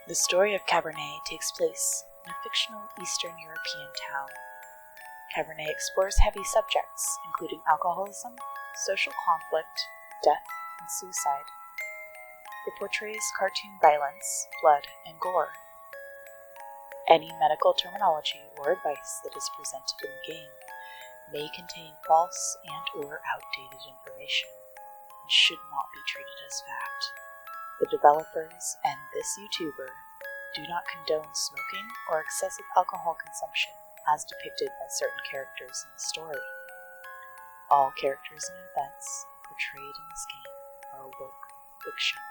The story of Cabernet takes place in a fictional Eastern European town. Cabernet explores heavy subjects, including alcoholism, social conflict, death, and suicide. It portrays cartoon violence, blood, and gore. Any medical terminology or advice that is presented in the game may contain false and/or outdated information and should not be treated as fact. The developers and this YouTuber do not condone smoking or excessive alcohol consumption as depicted by certain characters in the story. All characters and events portrayed in this game are woke fiction.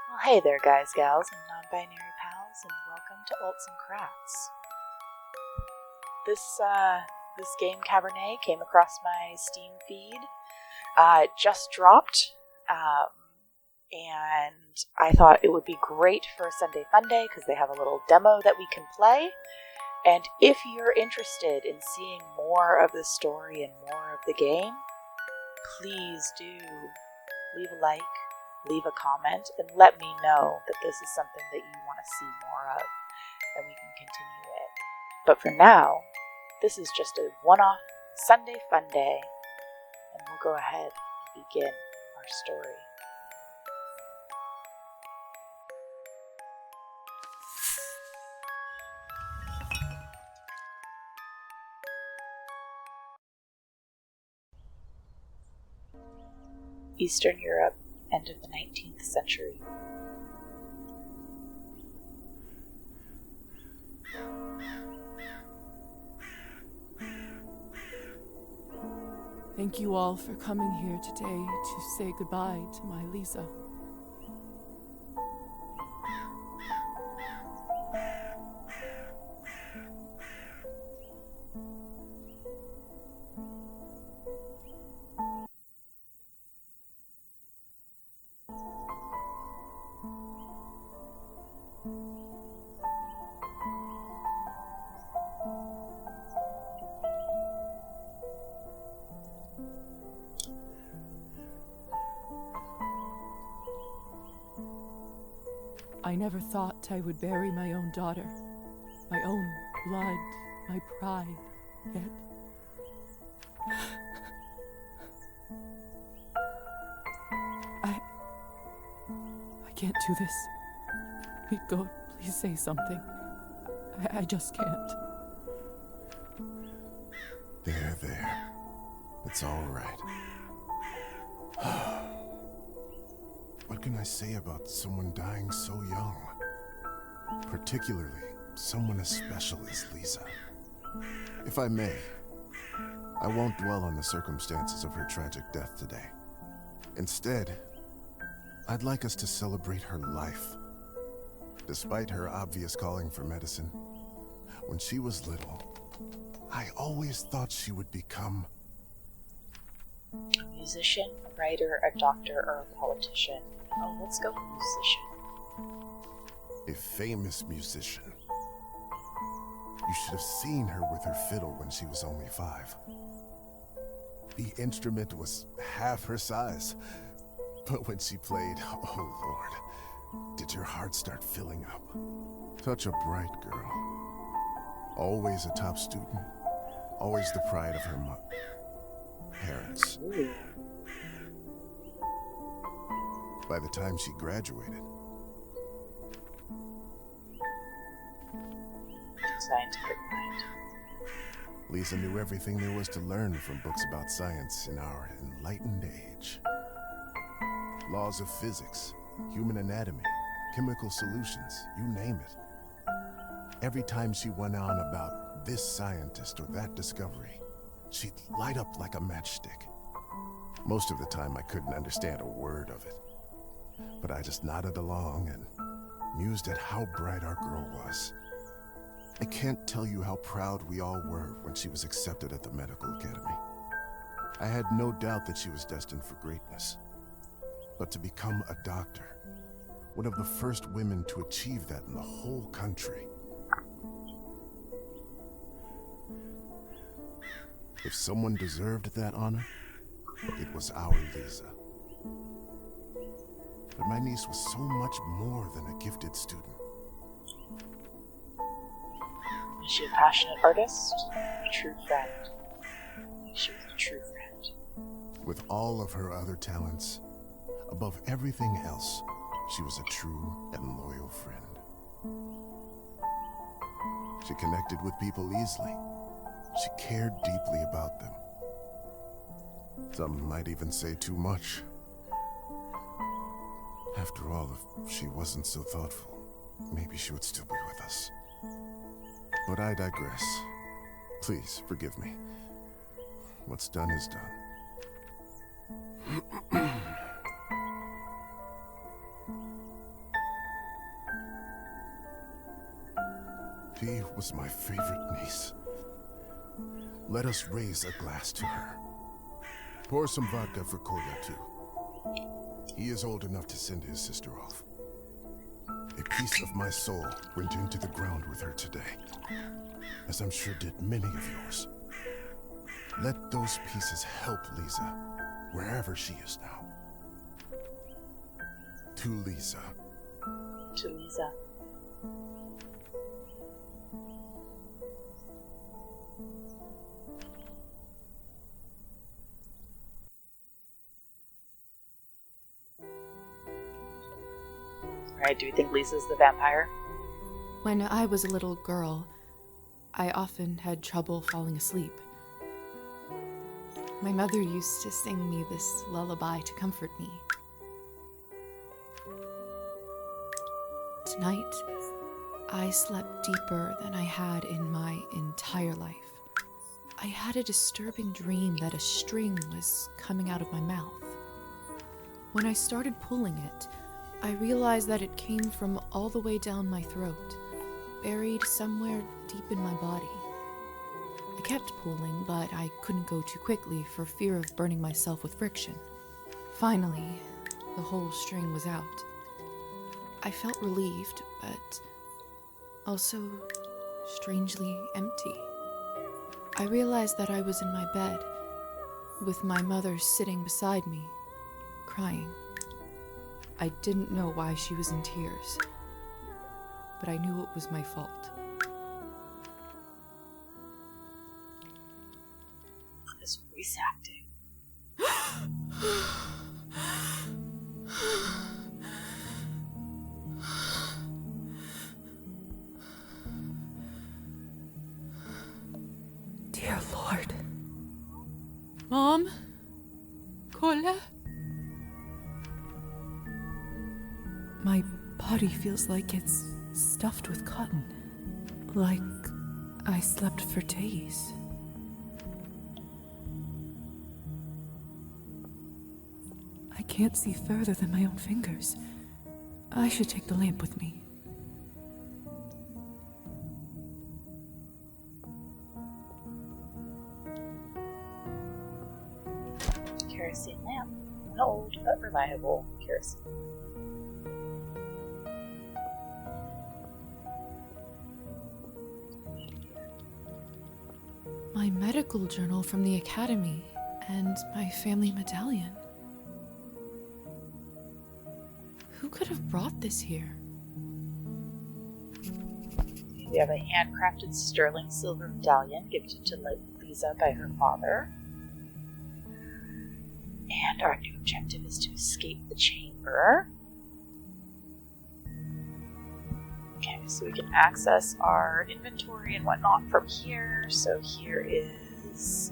Well, hey there guys, gals, and non-binary pals, and welcome to Alts and Crafts. This game Cabernet came across my Steam feed. It just dropped, and I thought it would be great for a Sunday Funday because they have a little demo that we can play. And if you're interested in seeing more of the story and more of the game, please do leave a like, leave a comment, and let me know that this is something that you want to see more of, and we can continue it. But for now, this is just a one-off Sunday fun day, and we'll go ahead and begin our story. Eastern Europe, end of the 19th century. Thank you all for coming here today to say goodbye to my Liza. I never thought I would bury my own daughter, my own blood, my pride, yet I can't do this. Mingle, please say something. I just can't. There. It's all right. What can I say about someone dying so young? Particularly someone as special as Liza. If I may, I won't dwell on the circumstances of her tragic death today. Instead, I'd like us to celebrate her life. Despite her obvious calling for medicine, when she was little, I always thought she would become a musician, a writer, a doctor, or a politician. Oh, let's go musician. A famous musician. You should have seen her with her fiddle when she was only 5. The instrument was half her size, but when she played, oh Lord, did your heart start filling up? Such a bright girl. Always a top student. Always the pride of her parents. Ooh. By the time she graduated, scientific mind. Liza knew everything there was to learn from books about science in our enlightened age. Laws of physics, human anatomy, chemical solutions, you name it. Every time she went on about this scientist or that discovery, she'd light up like a matchstick. Most of the time I couldn't understand a word of it, but I just nodded along and mused at how bright our girl was. I can't tell you how proud we all were when she was accepted at the medical academy. I had no doubt that she was destined for greatness. But to become a doctor, one of the first women to achieve that in the whole country. If someone deserved that honor, it was our Liza. But my niece was so much more than a gifted student. Was she a passionate artist? A true friend? I think she was a true friend. With all of her other talents, above everything else, she was a true and loyal friend. She connected with people easily. She cared deeply about them. Some might even say too much. After all, if she wasn't so thoughtful, maybe she would still be with us. But I digress. Please, forgive me. What's done is done. She was my favorite niece. Let us raise a glass to her. Pour some vodka for Kolya, too. He is old enough to send his sister off. A piece of my soul went into the ground with her today, as I'm sure did many of yours. Let those pieces help Liza, wherever she is now. To Liza. To Liza. Alright, do we think Lisa's the vampire? When I was a little girl, I often had trouble falling asleep. My mother used to sing me this lullaby to comfort me. Tonight, I slept deeper than I had in my entire life. I had a disturbing dream that a string was coming out of my mouth. When I started pulling it, I realized that it came from all the way down my throat, buried somewhere deep in my body. I kept pulling, but I couldn't go too quickly for fear of burning myself with friction. Finally, the whole string was out. I felt relieved, but also strangely empty. I realized that I was in my bed, with my mother sitting beside me, crying. I didn't know why she was in tears, but I knew it was my fault. This voice acting. Dear Lord. Mom? Kolya? My body feels like it's stuffed with cotton. Like I slept for days. I can't see further than my own fingers. I should take the lamp with me. Kerosene lamp. An old but reliable kerosene lamp. My medical journal from the academy and my family medallion. Who could have brought this here? We have a handcrafted sterling silver medallion gifted to Liza by her father. And our new objective is to escape the chamber. Okay, so we can access our inventory and whatnot from here. So here is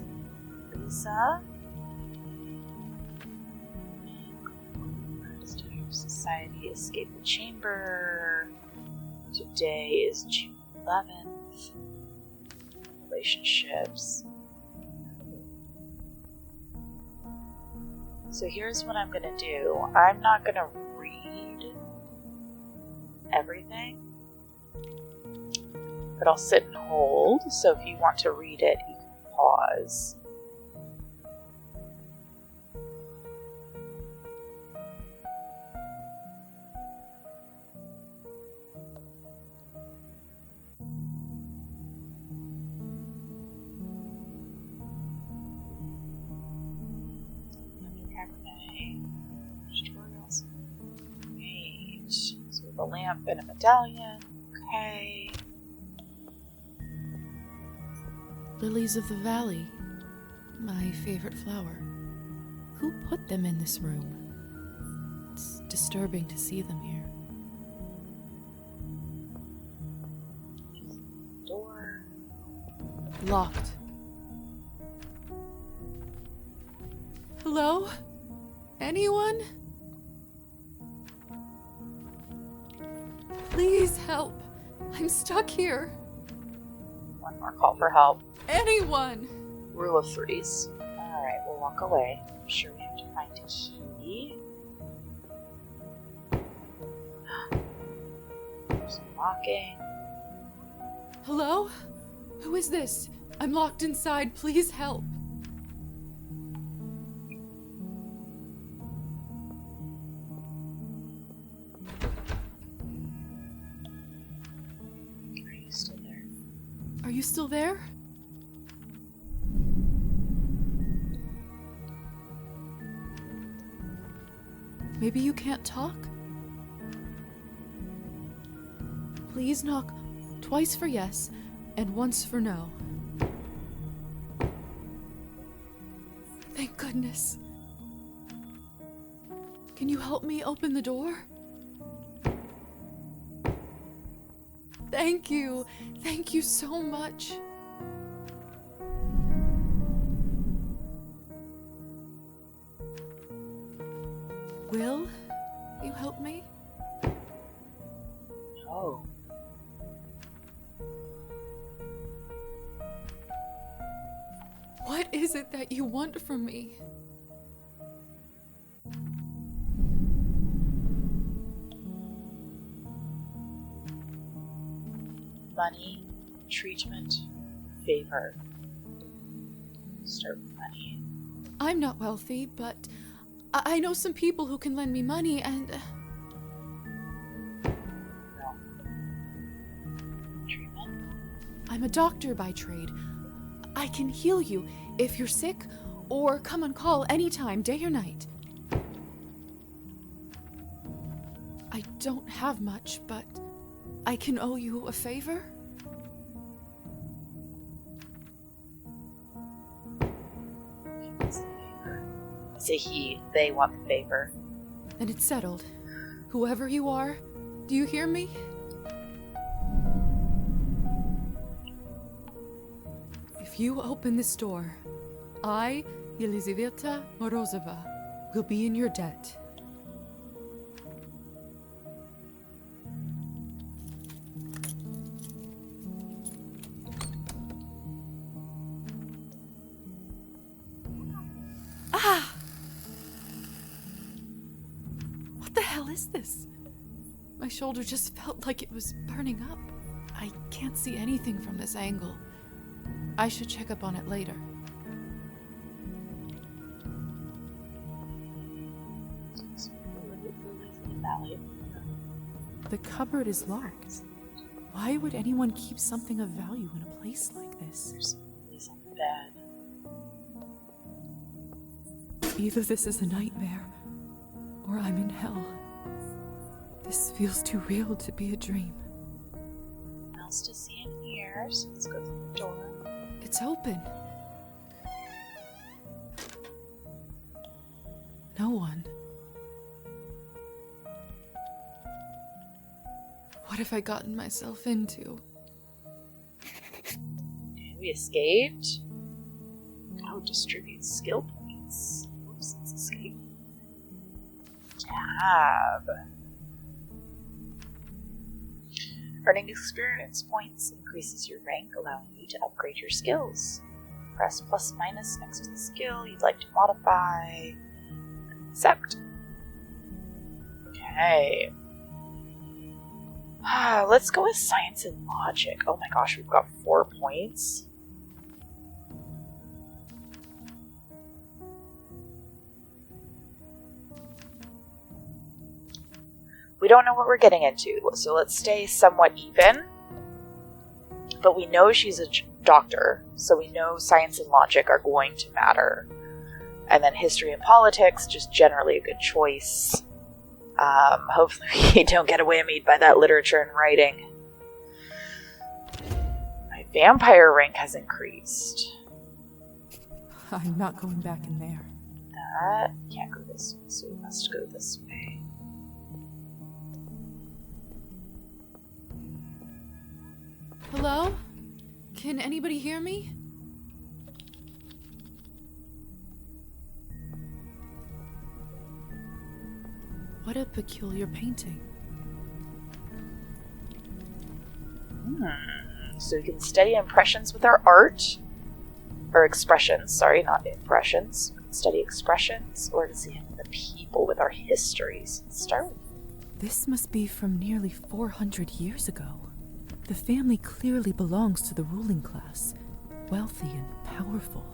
Liza. Society, escape the chamber. Today is June 11th. Relationships. So here's what I'm gonna do. I'm not gonna read everything, but I'll sit and hold. So if you want to read it, you can pause. Cabernet. Tutorials. Right. So we have a lamp and a medallion. Okay. Lilies of the valley. My favorite flower. Who put them in this room? It's disturbing to see them here. Door. Locked. Hello? Anyone? Please help. I'm stuck here. One more call for help. Anyone! Rule of threes. Alright, we'll walk away. I'm sure we have to find a key. There's locking. Hello? Who is this? I'm locked inside. Please help. Are you still there? Are you still there? Maybe you can't talk? Please knock twice for yes and once for no. Thank goodness. Can you help me open the door? Thank you. Thank you so much. Will you help me? No. What is it that you want from me? Money, treatment, favor. Start with money. I'm not wealthy, but I know some people who can lend me money and... No. Treatment? I'm a doctor by trade. I can heal you if you're sick or come on call anytime, day or night. I don't have much, but I can owe you a favor? What's the favor? Say he. They want the favor. Then it's settled. Whoever you are, do you hear me? If you open this door, I, Yelizaveta Morozova, will be in your debt. Ah! What the hell is this? My shoulder just felt like it was burning up. I can't see anything from this angle. I should check up on it later. The cupboard is locked. Why would anyone keep something of value in a place like this? There's lilies on the bed. Either this is a nightmare, or I'm in hell. This feels too real to be a dream. Nothing else to see in here, so let's go through the door. It's open. No one. What have I gotten myself into? We escaped. Oh, distribute skill points. Oops, let's escape. Tab. Earning experience points increases your rank, allowing you to upgrade your skills. Press plus minus next to the skill you'd like to modify. Accept. Okay. Let's go with science and logic. Oh my gosh, we've got 4 points. We don't know what we're getting into, so let's stay somewhat even. But we know she's a doctor, so we know science and logic are going to matter. And then history and politics, just generally a good choice. Hopefully we don't get whammied by that literature and writing. My vampire rank has increased. I'm not going back in there. That can't go this way, so we must go this way. Hello? Can anybody hear me? What a peculiar painting. So we can study impressions with our art. Or expressions, sorry, not impressions. We can study expressions or examine the people with our histories. Let's start with. This must be from nearly 400 years ago. The family clearly belongs to the ruling class, wealthy and powerful.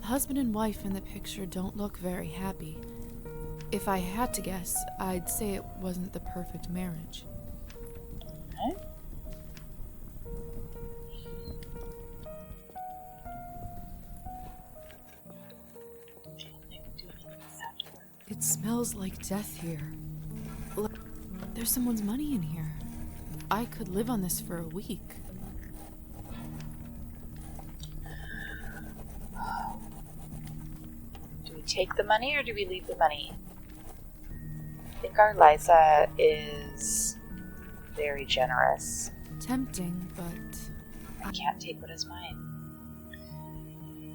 The husband and wife in the picture don't look very happy. If I had to guess, I'd say it wasn't the perfect marriage. Okay. It smells like death here. Look, there's someone's money in here. I could live on this for a week. Do we take the money or do we leave the money? I think our Liza is very generous. Tempting, but I can't take what is mine.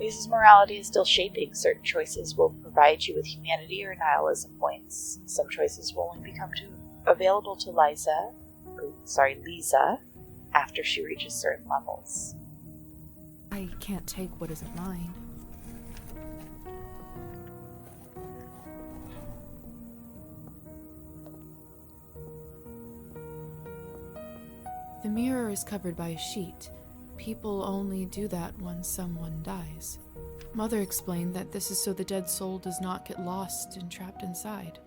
Lisa's morality is still shaping. Certain choices will provide you with humanity or nihilism points. Some choices will only become available to Liza after she reaches certain levels. I can't take what isn't mine. The mirror is covered by a sheet. People only do that when someone dies. Mother explained that this is so the dead soul does not get lost and trapped inside.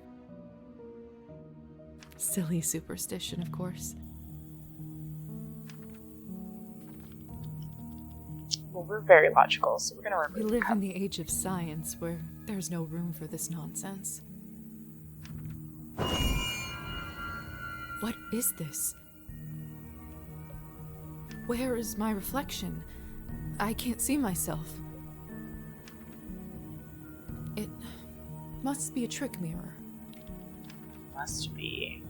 Silly superstition, of course. Well, we're very logical, so we're going to remove We live in the age of science where there's no room for this nonsense. What is this? Where is my reflection? I can't see myself. It must be a trick mirror. Must be.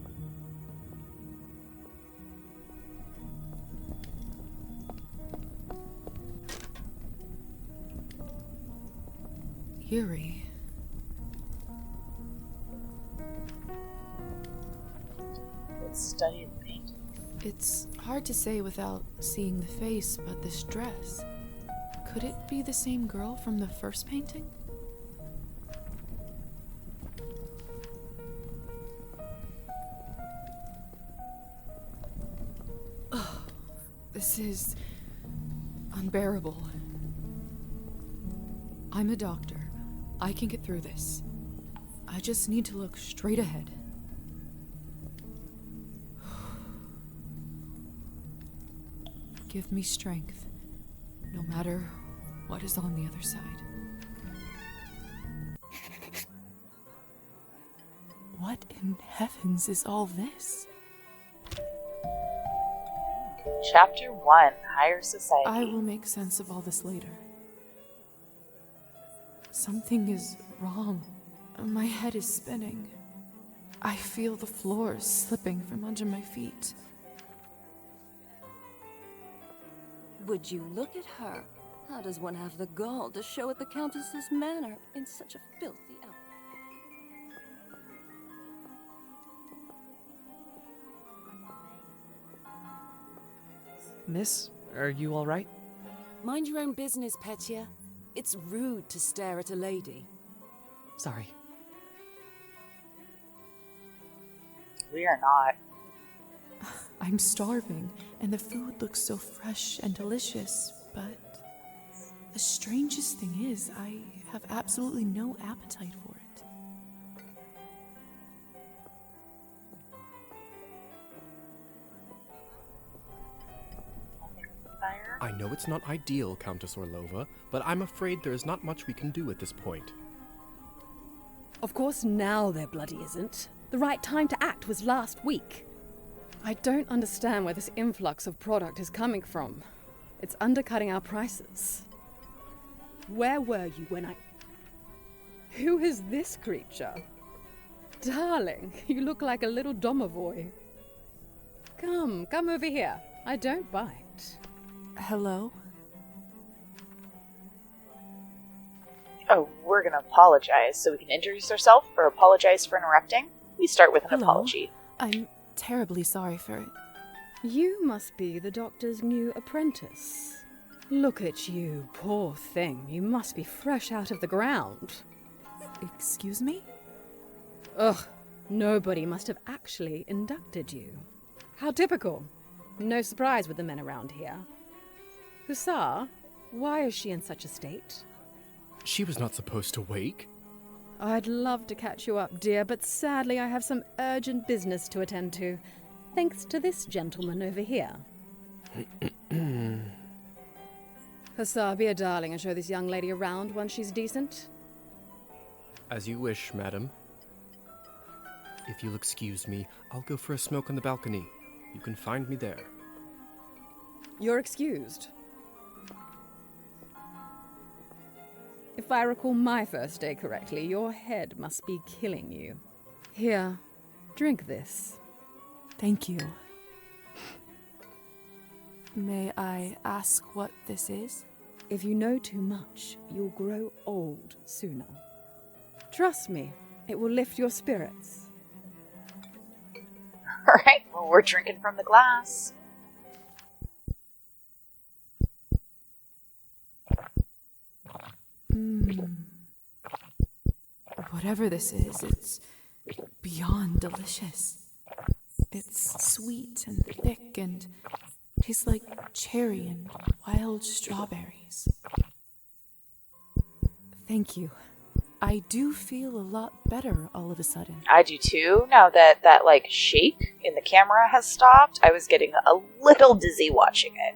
Eerie. Let's study the painting. It's hard to say without seeing the face, but this dress. Could it be the same girl from the first painting? Oh, this is unbearable. I'm a doctor. I can get through this. I just need to look straight ahead. Give me strength, no matter what is on the other side. What in heavens is all this? Chapter 1, Higher Society. I will make sense of all this later. Something is wrong. My head is spinning. I feel the floor slipping from under my feet. Would you look at her? How does one have the gall to show at the Countess's manor in such a filthy outfit? Miss, are you all right? Mind your own business, Petya. It's rude to stare at a lady. Sorry. We are not. I'm starving, and the food looks so fresh and delicious, but the strangest thing is, I have absolutely no appetite for it. Fire. I know it's not ideal, Countess Orlova, but I'm afraid there is not much we can do at this point. Of course now there bloody isn't. The right time to act was last week. I don't understand where this influx of product is coming from. It's undercutting our prices. Where were you when I... Who is this creature? Darling, you look like a little domovoy. Come over here. I don't bite. Hello? Oh, we're gonna apologize so we can introduce ourselves or apologize for interrupting. We start with an Hello? apology. I'm terribly sorry for it. You must be the doctor's new apprentice. Look at you, poor thing. You must be fresh out of the ground. Excuse me? Ugh, nobody must have actually inducted you. How typical. No surprise with the men around here. Hussar, why is she in such a state? She was not supposed to wake. I'd love to catch you up, dear, but sadly I have some urgent business to attend to, thanks to this gentleman over here. Hussar, be a darling and show this young lady around once she's decent. As you wish, madam. If you'll excuse me, I'll go for a smoke on the balcony. You can find me there. You're excused. If I recall my first day correctly, your head must be killing you. Here, drink this. Thank you. May I ask what this is? If you know too much, you'll grow old sooner. Trust me, it will lift your spirits. Alright, well, we're drinking from the glass. Whatever this is, it's beyond delicious. It's sweet and thick and tastes like cherry and wild strawberries. Thank you. I do feel a lot better all of a sudden. I do too. Now that like shake in the camera has stopped, I was getting a little dizzy watching it.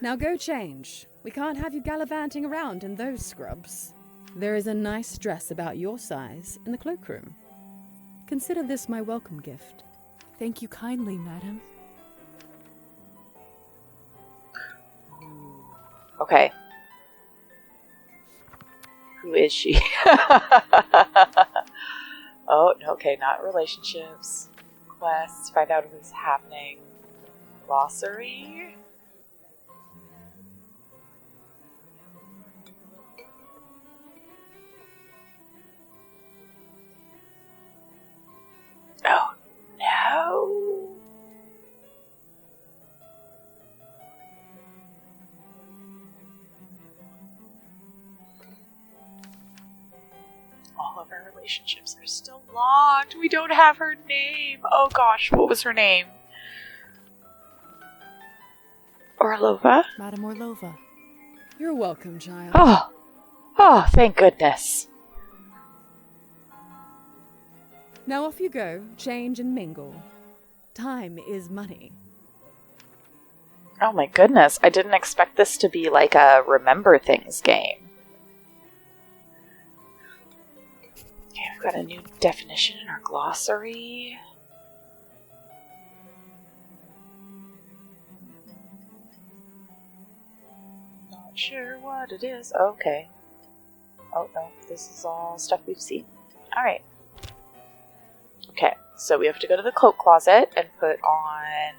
Now go change. We can't have you gallivanting around in those scrubs. There is a nice dress about your size in the cloakroom. Consider this my welcome gift. Thank you kindly, madam. Okay. Who is she? Oh, okay, not relationships. Quests, find out what's happening. Glossary? Oh, no. All of our relationships are still locked. We don't have her name. Oh gosh, what was her name? Orlova? Madam Orlova. You're welcome, child. Oh, thank goodness. Now off you go, change and mingle. Time is money. Oh my goodness, I didn't expect this to be like a remember things game. Okay, we've got a new definition in our glossary. Not sure what it is. Okay. Oh no, this is all stuff we've seen. Alright. Okay, so we have to go to the cloak closet and put on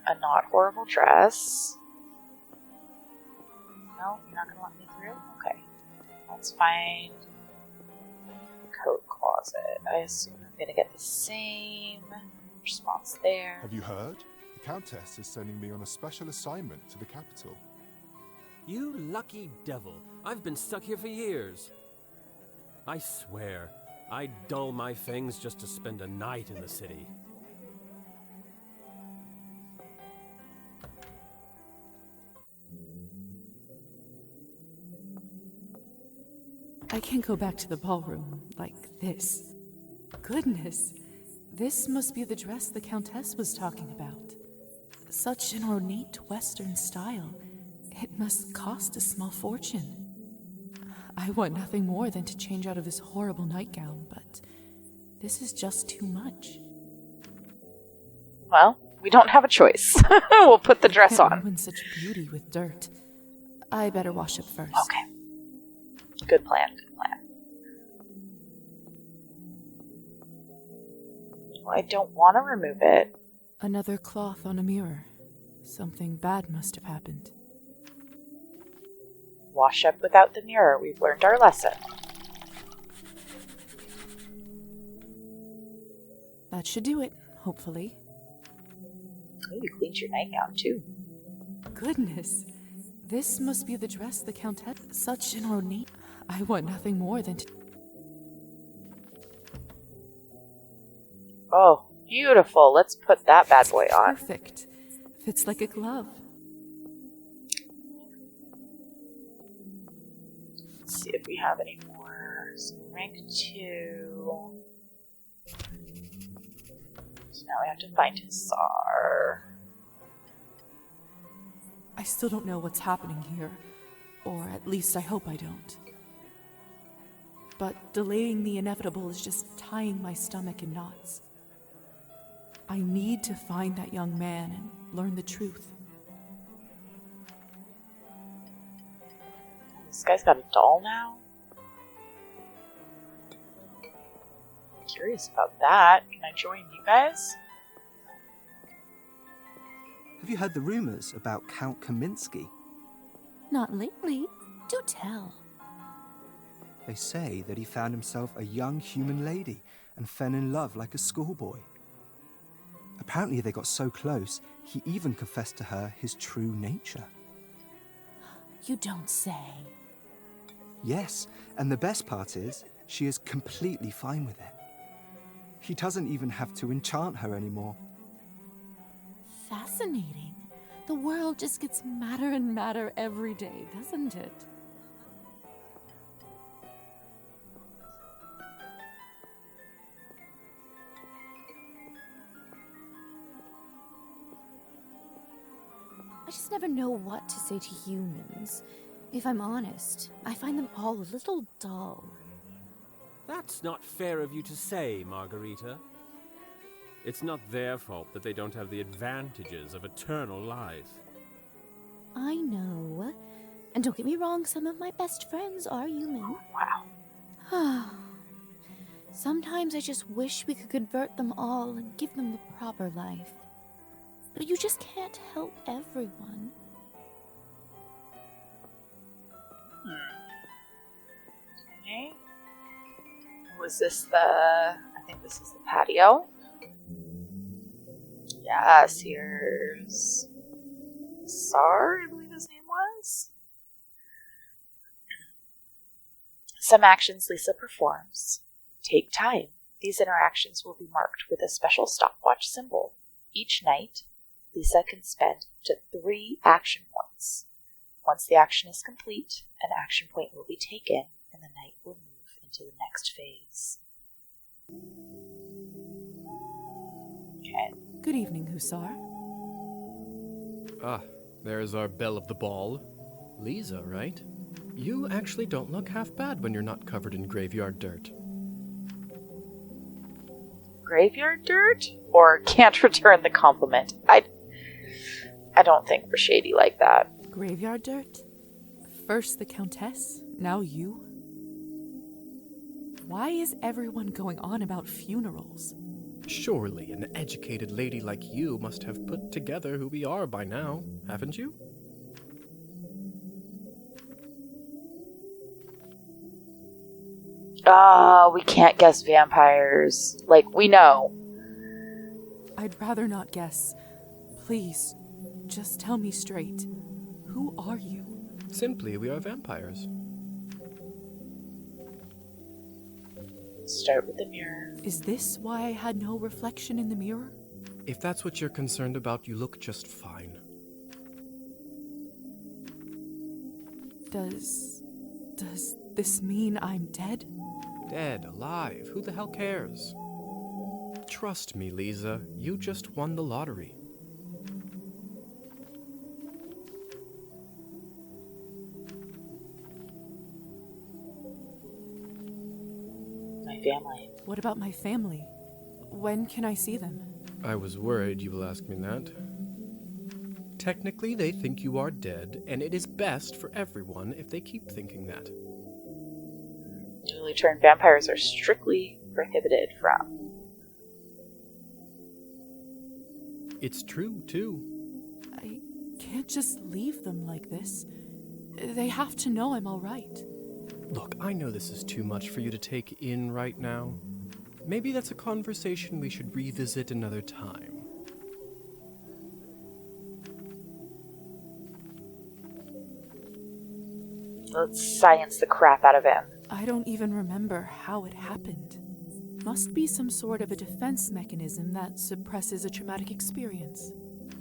a not horrible dress. No, you're not going to let me through? Okay. Let's find coat closet. I assume I'm going to get the same response there. Have you heard? The Countess is sending me on a special assignment to the capital. You lucky devil. I've been stuck here for years. I swear, I'd dull my fangs just to spend a night in the city. I can't go back to the ballroom like this. Goodness, this must be the dress the Countess was talking about. Such an ornate Western style. It must cost a small fortune. I want nothing more than to change out of this horrible nightgown, but this is just too much. Well, we don't have a choice. We'll put the dress Can't on. ruin such beauty with dirt. I better wash up first. Okay. Good plan, good plan. Well, I don't want to remove it. Another cloth on a mirror. Something bad must have happened. Wash up without the mirror. We've learned our lesson. That should do it, hopefully. Oh, you cleaned your nightgown, too. Goodness, this must be the dress the Countess... Such an ornate... I want nothing more than to... Oh, beautiful. Let's put that bad boy on. Perfect. Fits like a glove. Let's see if we have any more. So rank 2. So now we have to find his SAR. I still don't know what's happening here. Or at least I hope I don't. But delaying the inevitable is just tying my stomach in knots. I need to find that young man and learn the truth. This guy's got a doll now? I'm curious about that. Can I join you guys? Have you heard the rumors about Count Kaminsky? Not lately. Do tell. They say that he found himself a young human lady and fell in love like a schoolboy. Apparently they got so close, he even confessed to her his true nature. You don't say. Yes, and the best part is, she is completely fine with it. He doesn't even have to enchant her anymore. Fascinating. The world just gets madder and madder every day, doesn't it? I just never know what to say to humans. If I'm honest, I find them all a little dull. That's not fair of you to say, Margarita. It's not their fault that they don't have the advantages of eternal life. I know. And don't get me wrong, some of my best friends are human. Wow. Sometimes I just wish we could convert them all and give them the proper life. But you just can't help everyone. Okay. Was this I think this is the patio. Yes, here's SAR, I believe his name was. Some actions Lisa performs take time. These interactions will be marked with a special stopwatch symbol. Each night, Lisa can spend up to 3 action points. Once the action is complete, an action point will be taken, and the night will move into the next phase. Okay. Good evening, Hussar. Ah, there's our belle of the ball. Liza, right? You actually don't look half bad when you're not covered in graveyard dirt. Graveyard dirt? Or can't return the compliment? I don't think we're shady like that. Graveyard dirt? First the Countess, now you? Why is everyone going on about funerals? Surely an educated lady like you must have put together who we are by now, haven't you? We can't guess vampires. Like, we know. I'd rather not guess. Please, just tell me straight. Who are you? Simply, we are vampires. Start with the mirror. Is this why I had no reflection in the mirror? If that's what you're concerned about, you look just fine. Does this mean I'm dead? Dead, alive, who the hell cares? Trust me, Liza, you just won the lottery. family. What about my family? When can I see them? I was worried you will ask me that. Technically, they think you are dead, and it is best for everyone if they keep thinking that. Newly turned vampires are strictly prohibited from. It's true, too. I can't just leave them like this. They have to know I'm all right. Look, I know this is too much for you to take in right now. Maybe that's a conversation we should revisit another time. Let's science the crap out of him. I don't even remember how it happened. Must be some sort of a defense mechanism that suppresses a traumatic experience.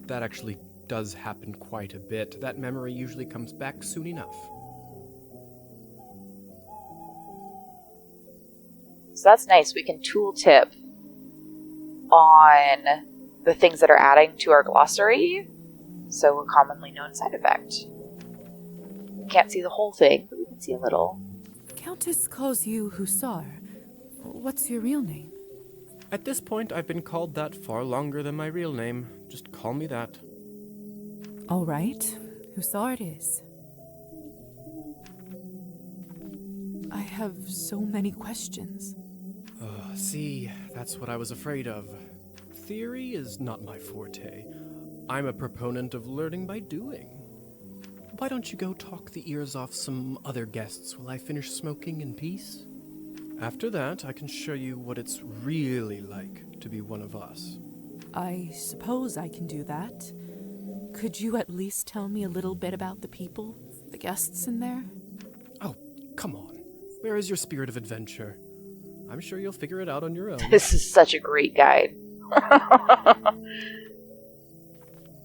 That actually does happen quite a bit. That memory usually comes back soon enough. So that's nice. We can tooltip on the things that are adding to our glossary. So a commonly known side effect. We can't see the whole thing, but we can see a little. Countess calls you Hussar. What's your real name? At this point, I've been called that far longer than my real name. Just call me that. All right, Hussar it is. I have so many questions. See, that's what I was afraid of. Theory is not my forte. I'm a proponent of learning by doing. Why don't you go talk the ears off some other guests while I finish smoking in peace? After that, I can show you what it's really like to be one of us. I suppose I can do that. Could you at least tell me a little bit about the people, the guests in there? Oh, come on. Where is your spirit of adventure? I'm sure you'll figure it out on your own. This is such a great guide.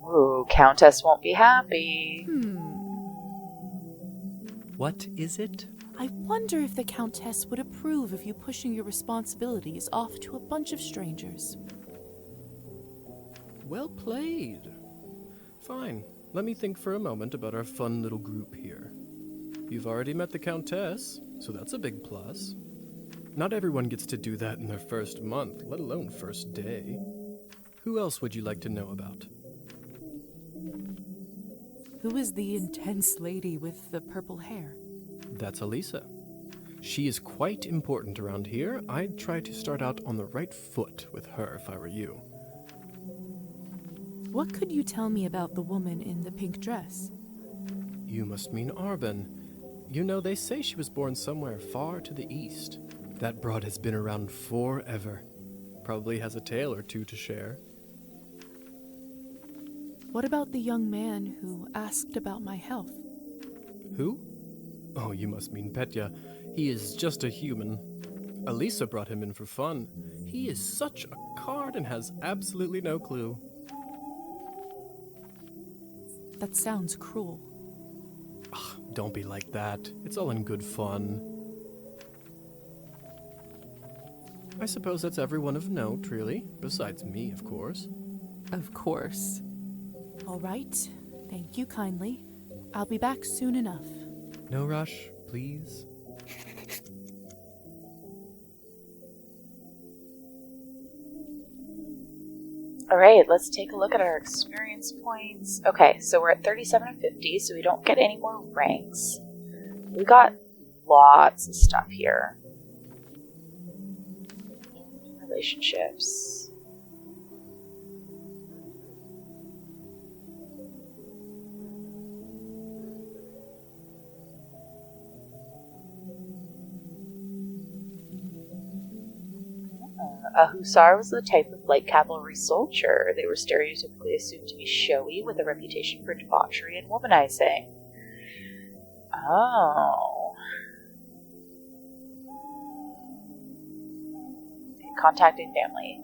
Ooh, Countess won't be happy. What is it? I wonder if the Countess would approve of you pushing your responsibilities off to a bunch of strangers. Well played. Fine. Let me think for a moment about our fun little group here. You've already met the Countess, so that's a big plus. Not everyone gets to do that in their first month, let alone first day. Who else would you like to know about? Who is the intense lady with the purple hair? That's Liza. She is quite important around here. I'd try to start out on the right foot with her if I were you. What could you tell me about the woman in the pink dress? You must mean Arbin. You know, they say she was born somewhere far to the east. That broad has been around forever. Probably has a tale or two to share. What about the young man who asked about my health? Who? Oh, you must mean Petya. He is just a human. Elisa brought him in for fun. He is such a card and has absolutely no clue. That sounds cruel. Don't be like that. It's all in good fun. I suppose that's everyone of note, really. Besides me, of course. Of course. All right. Thank you kindly. I'll be back soon enough. No rush, please. Alright, let's take a look at our experience points. Okay, so we're at 37 of 50, so we don't get any more ranks. We got lots of stuff here. Relationships. A hussar was the type of light cavalry soldier. They were stereotypically assumed to be showy with a reputation for debauchery and womanizing. Oh. Contacting family.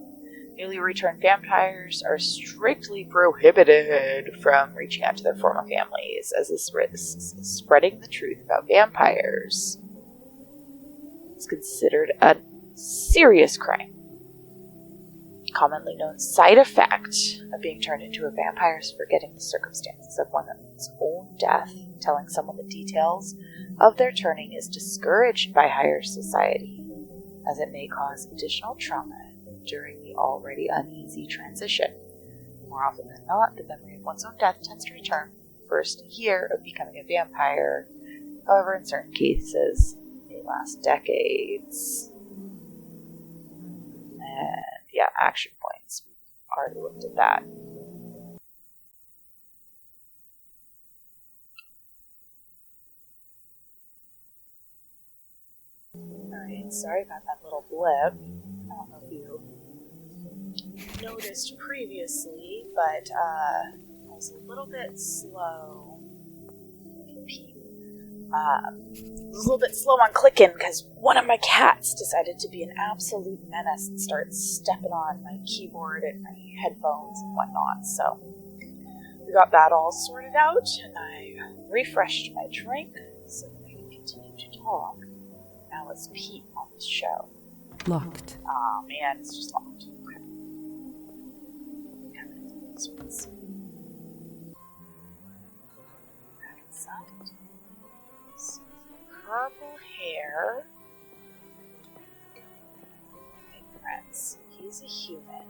Newly returned vampires are strictly prohibited from reaching out to their former families, as this risks spreading the truth about vampires. It's considered a serious crime. Commonly known side effect of being turned into a vampire is forgetting the circumstances of one's own death. Telling someone the details of their turning is discouraged by higher society. as it may cause additional trauma during the already uneasy transition. More often than not, the memory of one's own death tends to return first year of becoming a vampire. However, in certain cases, it may last decades. And yeah, action points. We've already looked at that. Alright, sorry about that little blip. I don't know if you noticed previously, but I was a little bit slow. I was a little bit slow on clicking because one of my cats decided to be an absolute menace and start stepping on my keyboard and my headphones and whatnot. So we got that all sorted out, and I refreshed my drink so that I can continue to talk. Now let's peep on this show. Locked. Aw, man, it's just locked. Okay. Come into these ones. Back inside. So, purple hair. Fingerprints. He's a human.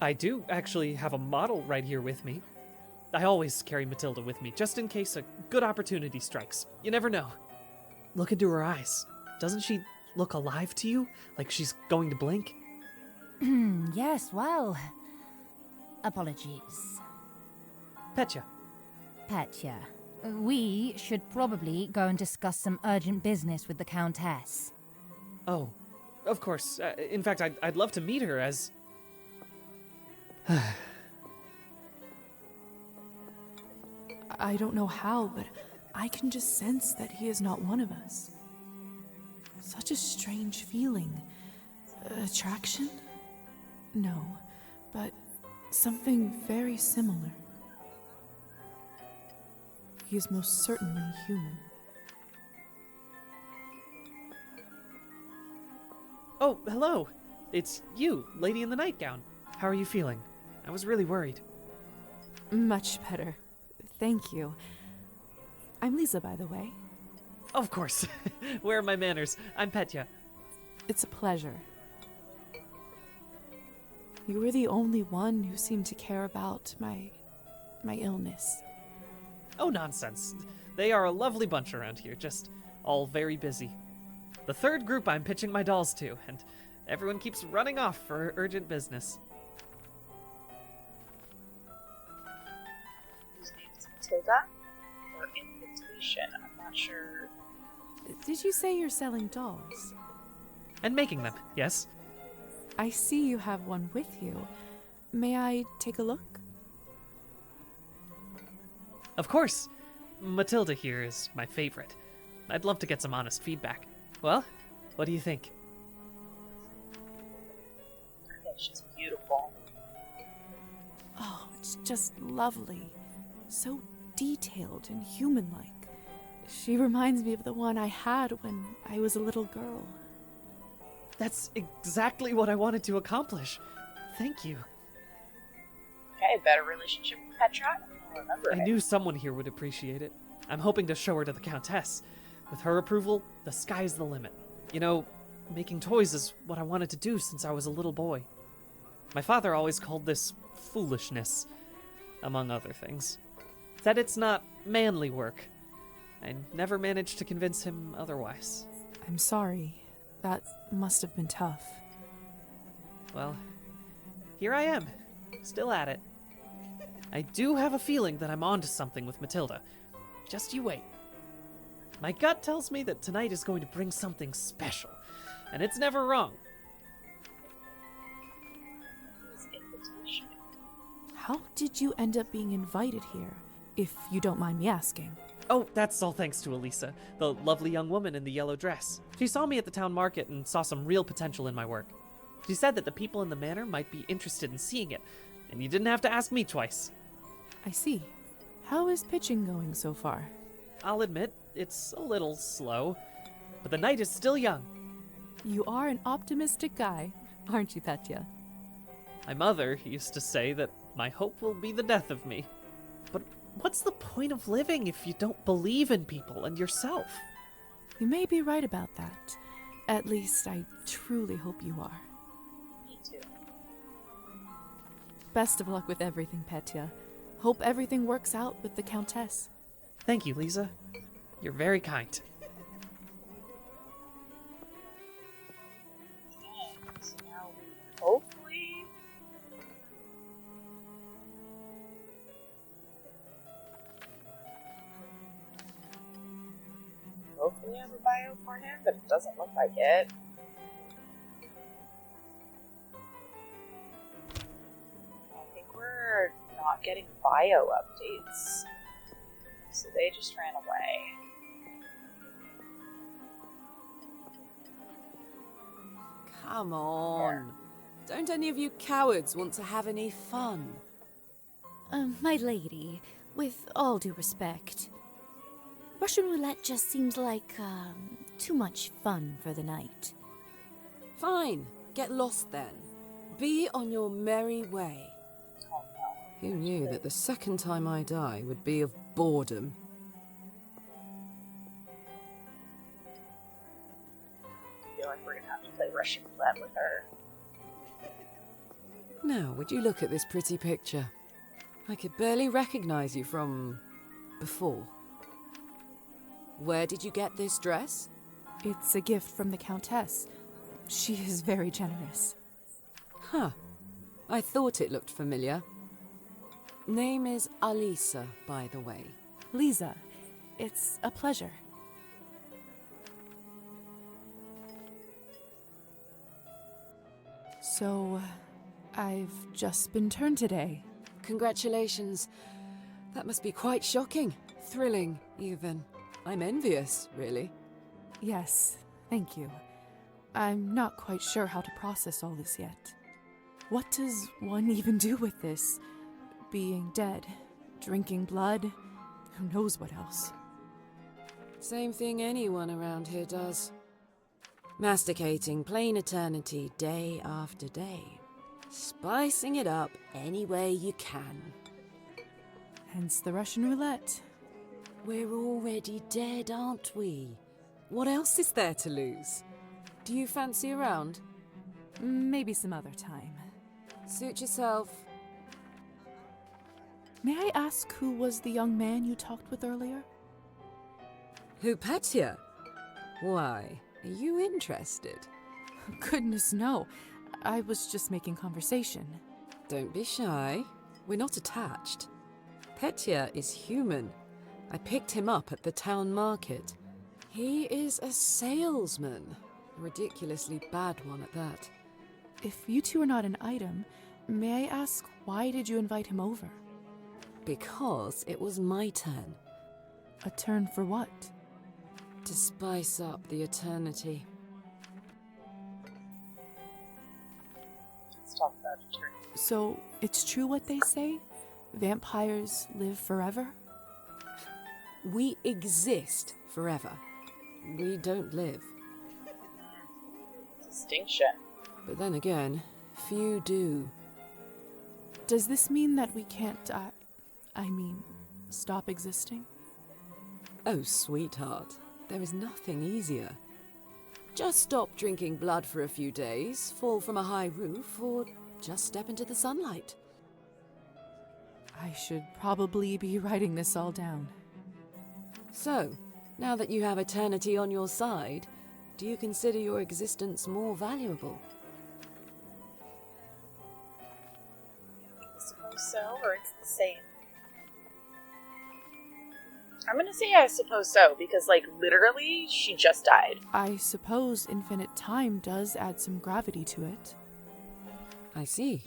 I do actually have a model right here with me. I always carry Matilda with me, just in case a good opportunity strikes. You never know. Look into her eyes. Doesn't she look alive to you? Like she's going to blink? Yes, well... Apologies. Petya. Petya. We should probably go and discuss some urgent business with the Countess. Oh, of course. In fact, I'd love to meet her as... I don't know how, but I can just sense that he is not one of us. Such a strange feeling. Attraction? No, but something very similar. He is most certainly human. Oh, hello. It's you, lady in the nightgown. How are you feeling? I was really worried. Much better. Thank you. I'm Liza, by the way. Of course. Where are my manners? I'm Petya. It's a pleasure. You were the only one who seemed to care about my illness. Oh, nonsense. They are a lovely bunch around here, just all very busy. The third group I'm pitching my dolls to, and everyone keeps running off for urgent business. Whose name is Matilda? Or Invitation? I'm not sure. Did you say you're selling dolls? And making them, yes? I see you have one with you. May I take a look? Of course. Matilda here is my favorite. I'd love to get some honest feedback. Well, what do you think? I think she's beautiful. Oh, it's just lovely. So detailed and human-like. She reminds me of the one I had when I was a little girl. That's exactly what I wanted to accomplish. Thank you. Okay, better relationship with Petra? I'll remember I knew someone here would appreciate it. I'm hoping to show her to the Countess. With her approval, the sky's the limit. You know, making toys is what I wanted to do since I was a little boy. My father always called this foolishness, among other things. Said it's not manly work. I never managed to convince him otherwise. I'm sorry. That must have been tough. Well, here I am, still at it. I do have a feeling that I'm onto something with Matilda. Just you wait. My gut tells me that tonight is going to bring something special, and it's never wrong. How did you end up being invited here, if you don't mind me asking? Oh, that's all thanks to Elisa, the lovely young woman in the yellow dress. She saw me at the town market and saw some real potential in my work. She said that the people in the manor might be interested in seeing it, and you didn't have to ask me twice. I see. How is pitching going so far? I'll admit, it's a little slow, but the night is still young. You are an optimistic guy, aren't you, Petya? My mother used to say that my hope will be the death of me. But what's the point of living if you don't believe in people and yourself? You may be right about that. At least, I truly hope you are. Me too. Best of luck with everything, Petya. Hope everything works out with the Countess. Thank you, Liza. You're very kind. So now, hopefully... Hopefully I have a bio for him, but it doesn't look like it. I think we're not getting bio updates. So they just ran away. Come on. Don't any of you cowards want to have any fun? My lady, with all due respect, Russian roulette just seems like, too much fun for the night. Fine. Get lost then. Be on your merry way. Oh no. Who knew that the second time I die would be of boredom? I feel like we're gonna have to play Russian roulette with her. Now, would you look at this pretty picture? I could barely recognize you from... before. Where did you get this dress? It's a gift from the Countess. She is very generous. Huh. I thought it looked familiar. Name is Alisa, by the way. Liza, it's a pleasure. So, I've just been turned today. Congratulations. That must be quite shocking. Thrilling, even. I'm envious, really. Yes, thank you. I'm not quite sure how to process all this yet. What does one even do with this? Being dead, drinking blood, who knows what else? Same thing anyone around here does. Masticating plain eternity day after day. Spicing it up any way you can. Hence the Russian roulette. We're already dead, aren't we? What else is there to lose? Do you fancy a round? Maybe some other time. Suit yourself. May I ask who was the young man you talked with earlier? Who, Petya? Why, are you interested? Goodness, no. I was just making conversation. Don't be shy. We're not attached. Petya is human. I picked him up at the town market. He is a salesman. A ridiculously bad one at that. If you two are not an item, may I ask why did you invite him over? Because it was my turn. A turn for what? To spice up the eternity. Let's talk about eternity. So, it's true what they say? Vampires live forever? We exist forever. We don't live. Distinction. But then again, few do. Does this mean that we can't stop existing? Oh, sweetheart, there is nothing easier. Just stop drinking blood for a few days, fall from a high roof, or just step into the sunlight. I should probably be writing this all down. So, now that you have eternity on your side, do you consider your existence more valuable? I suppose so, or it's the same. I'm gonna say I suppose so, because, literally, she just died. I suppose infinite time does add some gravity to it. I see.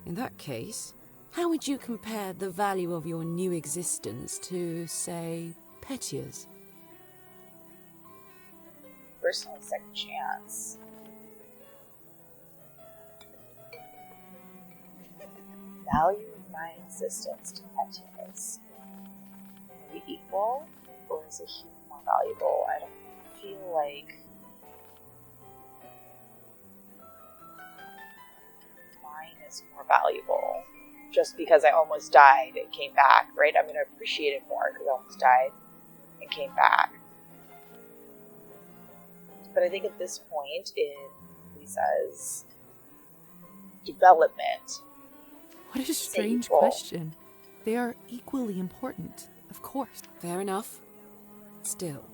In that case, how would you compare the value of your new existence to, say, Petya's? Personally, second chance. Value of my existence to Petya's. Are we equal, or is a human more valuable? I don't feel like mine is more valuable. just because I almost died and came back, right? I'm going to appreciate it more because I almost died and came back. But I think at this point in Liza's development, what a strange question. They are equally important, of course. Fair enough. Still,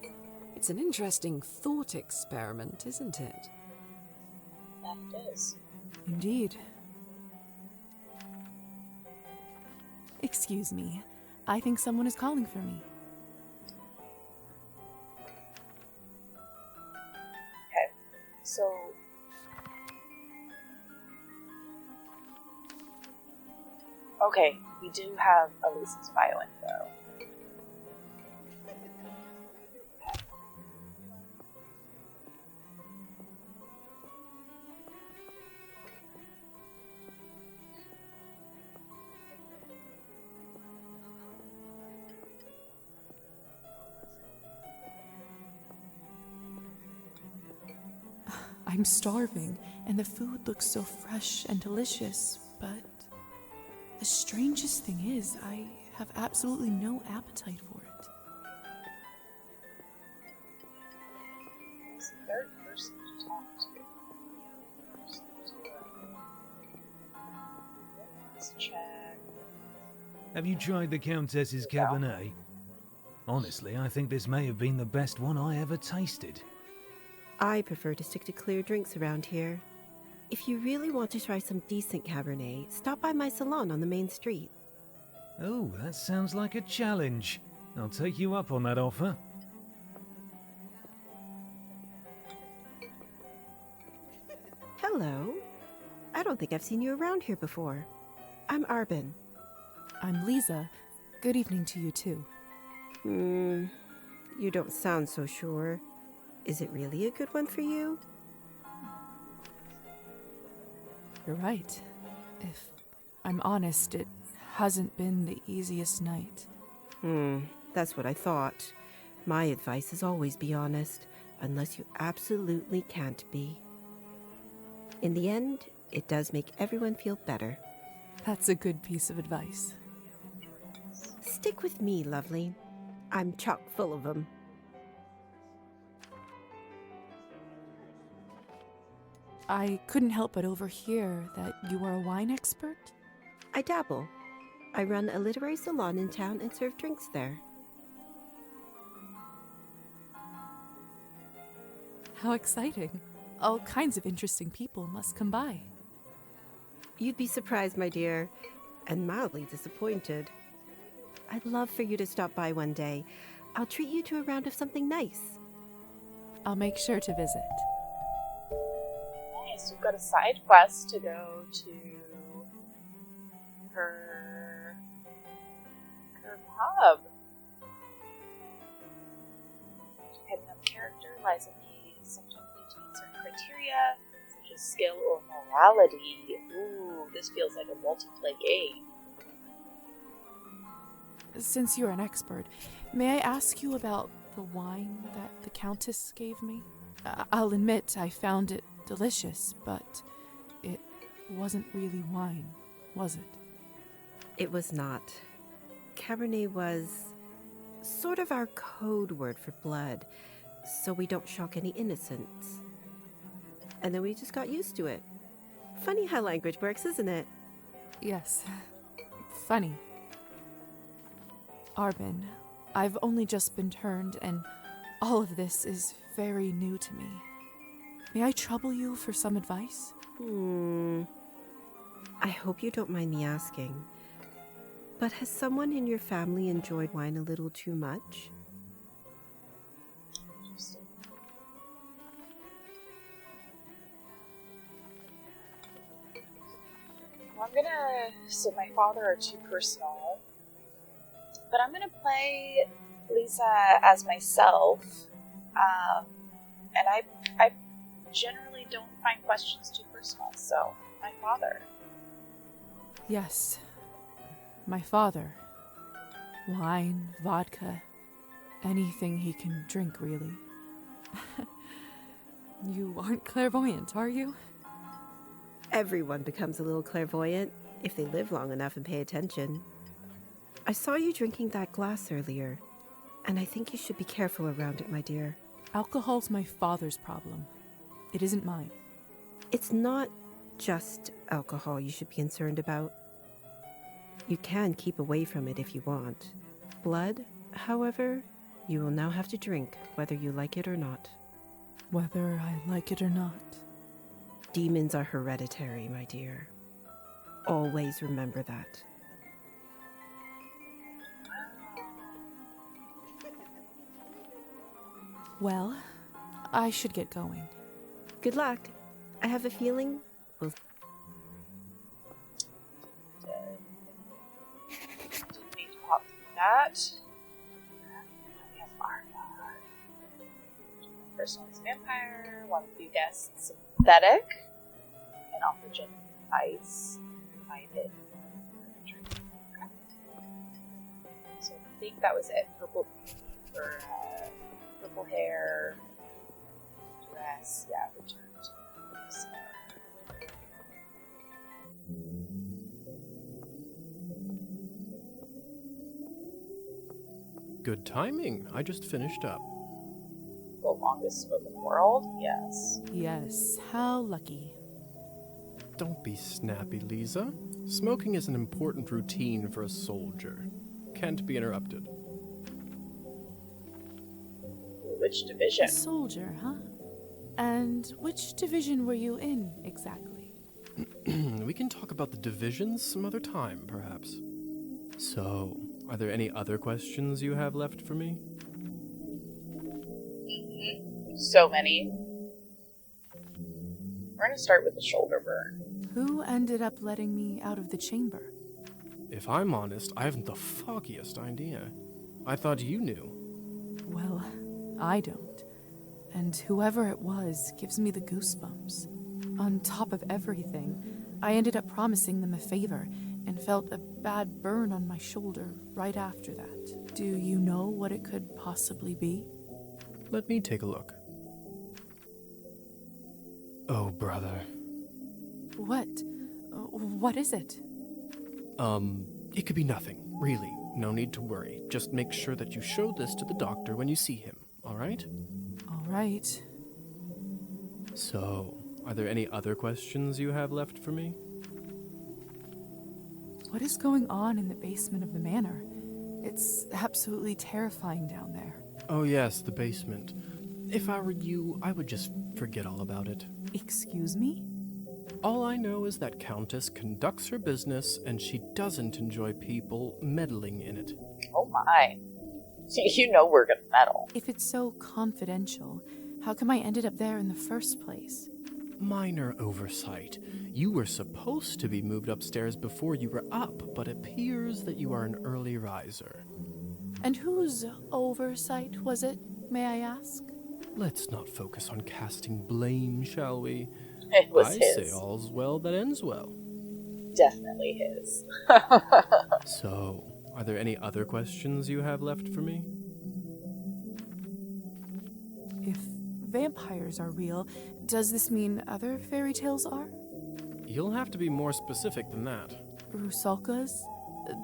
it's an interesting thought experiment, isn't it? That it is. Indeed. Excuse me. I think someone is calling for me. Okay, so... Okay, we do have Elise's violin, though. I'm starving, and the food looks so fresh and delicious, but the strangest thing is, I have absolutely no appetite for it. Who's the third person to talk to? Let's check. Have you tried the Countess's Cabernet? Honestly, I think this may have been the best one I ever tasted. I prefer to stick to clear drinks around here. If you really want to try some decent Cabernet, stop by my salon on the main street. Oh, that sounds like a challenge. I'll take you up on that offer. Hello. I don't think I've seen you around here before. I'm Arbin. I'm Liza. Good evening to you, too. You don't sound so sure. Is it really a good one for you? You're right. If I'm honest, it hasn't been the easiest night. That's what I thought. My advice is always be honest, unless you absolutely can't be. In the end, it does make everyone feel better. That's a good piece of advice. Stick with me, lovely. I'm chock full of them. I couldn't help but overhear that you are a wine expert? I dabble. I run a literary salon in town and serve drinks there. How exciting. All kinds of interesting people must come by. You'd be surprised, my dear, and mildly disappointed. I'd love for you to stop by one day. I'll treat you to a round of something nice. I'll make sure to visit. Nice, we've got a side quest to go to her pub. Depending on the character, Liza may sometimes need to meet certain criteria, such as skill or morality. Ooh, this feels like a multiplayer game. Since you're an expert, may I ask you about the wine that the Countess gave me? I'll admit I found it delicious, but it wasn't really wine, was it? It was not. Cabernet was sort of our code word for blood, so we don't shock any innocents. And then we just got used to it. Funny how language works, isn't it? Yes. Funny. Arbin, I've only just been turned, and all of this is very new to me. May I trouble you for some advice? I hope you don't mind me asking, but has someone in your family enjoyed wine a little too much? Well, so my father are too personal, but I'm gonna play Liza as myself, and I generally don't find questions too personal, so my father. Yes, my father. Wine, vodka, anything he can drink, really. You aren't clairvoyant, are you? Everyone becomes a little clairvoyant. if they live long enough and pay attention. I saw you drinking that glass earlier, and I think you should be careful around it, my dear. Alcohol's my father's problem. It isn't mine. It's not just alcohol you should be concerned about. You can keep away from it if you want. Blood, however, you will now have to drink, whether you like it or not. Whether I like it or not. Demons are hereditary, my dear. Always remember that. Well, I should get going. Good luck. I have a feeling we'll... Didn't need to pop through that. First one is vampire, one of you guessed synthetic, and offer gin ice. So I think that was it. Purple hair, dress, yeah, returned. Good timing. I just finished up. The longest spoken world? Yes. Yes, how lucky. Don't be snappy, Liza. Smoking is an important routine for a soldier. Can't be interrupted. Which division? A soldier, huh? And which division were you in, exactly? We can talk about the divisions some other time, perhaps. So, are there any other questions you have left for me? So many. We're gonna start with the shoulder burn. Who ended up letting me out of the chamber? If I'm honest, I haven't the foggiest idea. I thought you knew. Well, I don't. And whoever it was gives me the goosebumps. On top of everything, I ended up promising them a favor and felt a bad burn on my shoulder right after that. Do you know what it could possibly be? Let me take a look. Oh, brother. What? What is it? It could be nothing, really. No need to worry. Just make sure that you show this to the doctor when you see him, all right? All right. So, are there any other questions you have left for me? What is going on in the basement of the manor? It's absolutely terrifying down there. Oh yes, the basement. If I were you, I would just forget all about it. Excuse me? All I know is that Countess conducts her business, and she doesn't enjoy people meddling in it. Oh my. You know we're gonna meddle. If it's so confidential, how come I ended up there in the first place? Minor oversight. You were supposed to be moved upstairs before you were up, but appears that you are an early riser. And whose oversight was it, may I ask? Let's not focus on casting blame, shall we? It was I his. say all's well that ends well. Definitely his. So, are there any other questions you have left for me? If vampires are real, does this mean other fairy tales are? You'll have to be more specific than that. Rusalkas?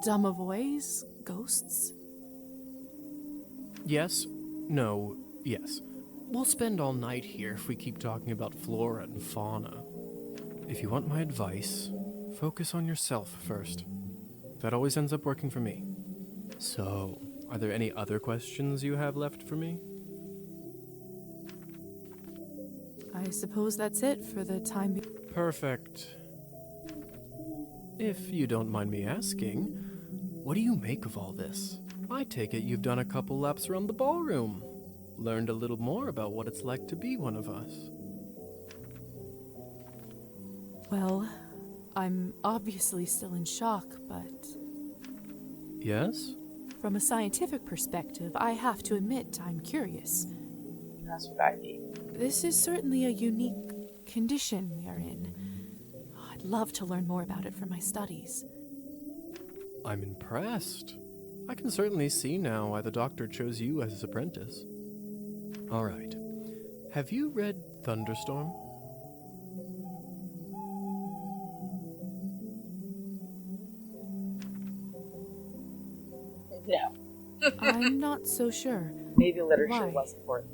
Domovoys? Ghosts? Yes? No? Yes. We'll spend all night here if we keep talking about flora and fauna. If you want my advice, focus on yourself first. That always ends up working for me. So, are there any other questions you have left for me? I suppose that's it for the time being. Perfect. If you don't mind me asking, what do you make of all this? I take it you've done a couple laps around the ballroom. Learned a little more about what it's like to be one of us. Well, I'm obviously still in shock, but... Yes? From a scientific perspective, I have to admit I'm curious. That's what I mean. This is certainly a unique condition we are in. I'd love to learn more about it for my studies. I'm impressed. I can certainly see now why the doctor chose you as his apprentice. All right. Have you read Thunderstorm? I'm not so sure. Maybe literature Why? was important.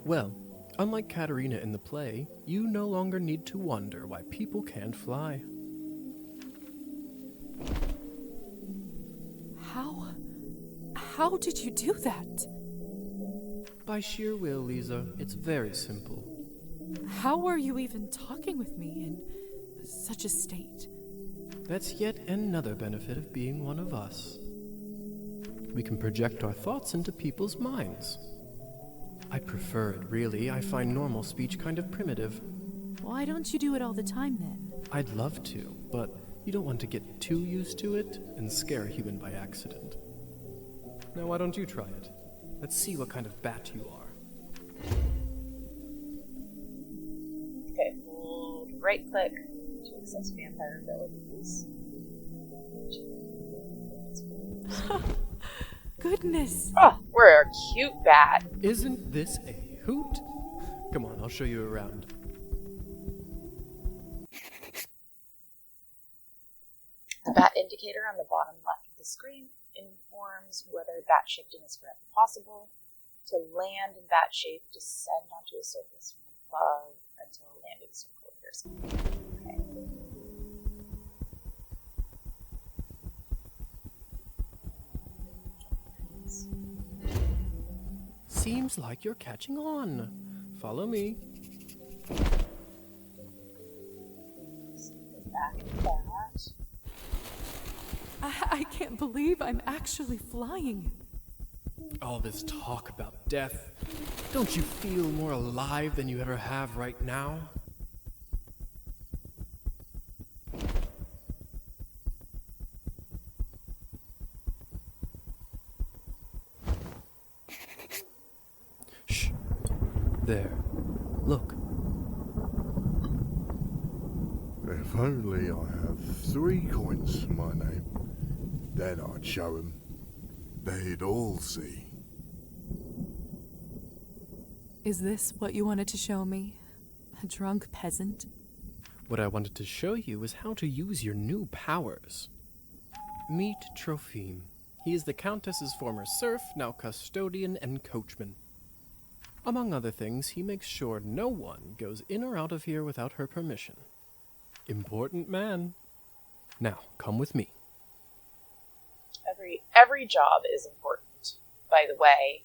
Well, unlike Katerina in the play, you no longer need to wonder why people can't fly. How did you do that? By sheer will, Liza. It's very simple. How are you even talking with me in such a state? That's yet another benefit of being one of us. We can project our thoughts into people's minds. I prefer it, really. I find normal speech kind of primitive. Why don't you do it all the time, then? I'd love to, but you don't want to get too used to it and scare a human by accident. Now, why don't you try it? Let's see what kind of bat you are. Okay, hold right click to access vampire abilities. Goodness! Oh, we're a cute bat. Isn't this a hoot? Come on, I'll show you around. The bat indicator on the bottom left of the screen informs whether bat shifting is currently possible. To land in bat shape, descend onto a surface from above until a landing circle appears. Okay. Seems like you're catching on. Follow me. Back at that. I can't believe I'm actually flying. All this talk about death. Don't you feel more alive than you ever have right now? Shh. There. Look. If only I have 3 coins to my name, then I'd show 'em. They'd all see. Is this what you wanted to show me? A drunk peasant? What I wanted to show you is how to use your new powers. Meet Trophime. He is the Countess's former serf, now custodian and coachman. Among other things, he makes sure no one goes in or out of here without her permission. Important man. Now, come with me. Every job is important, by the way.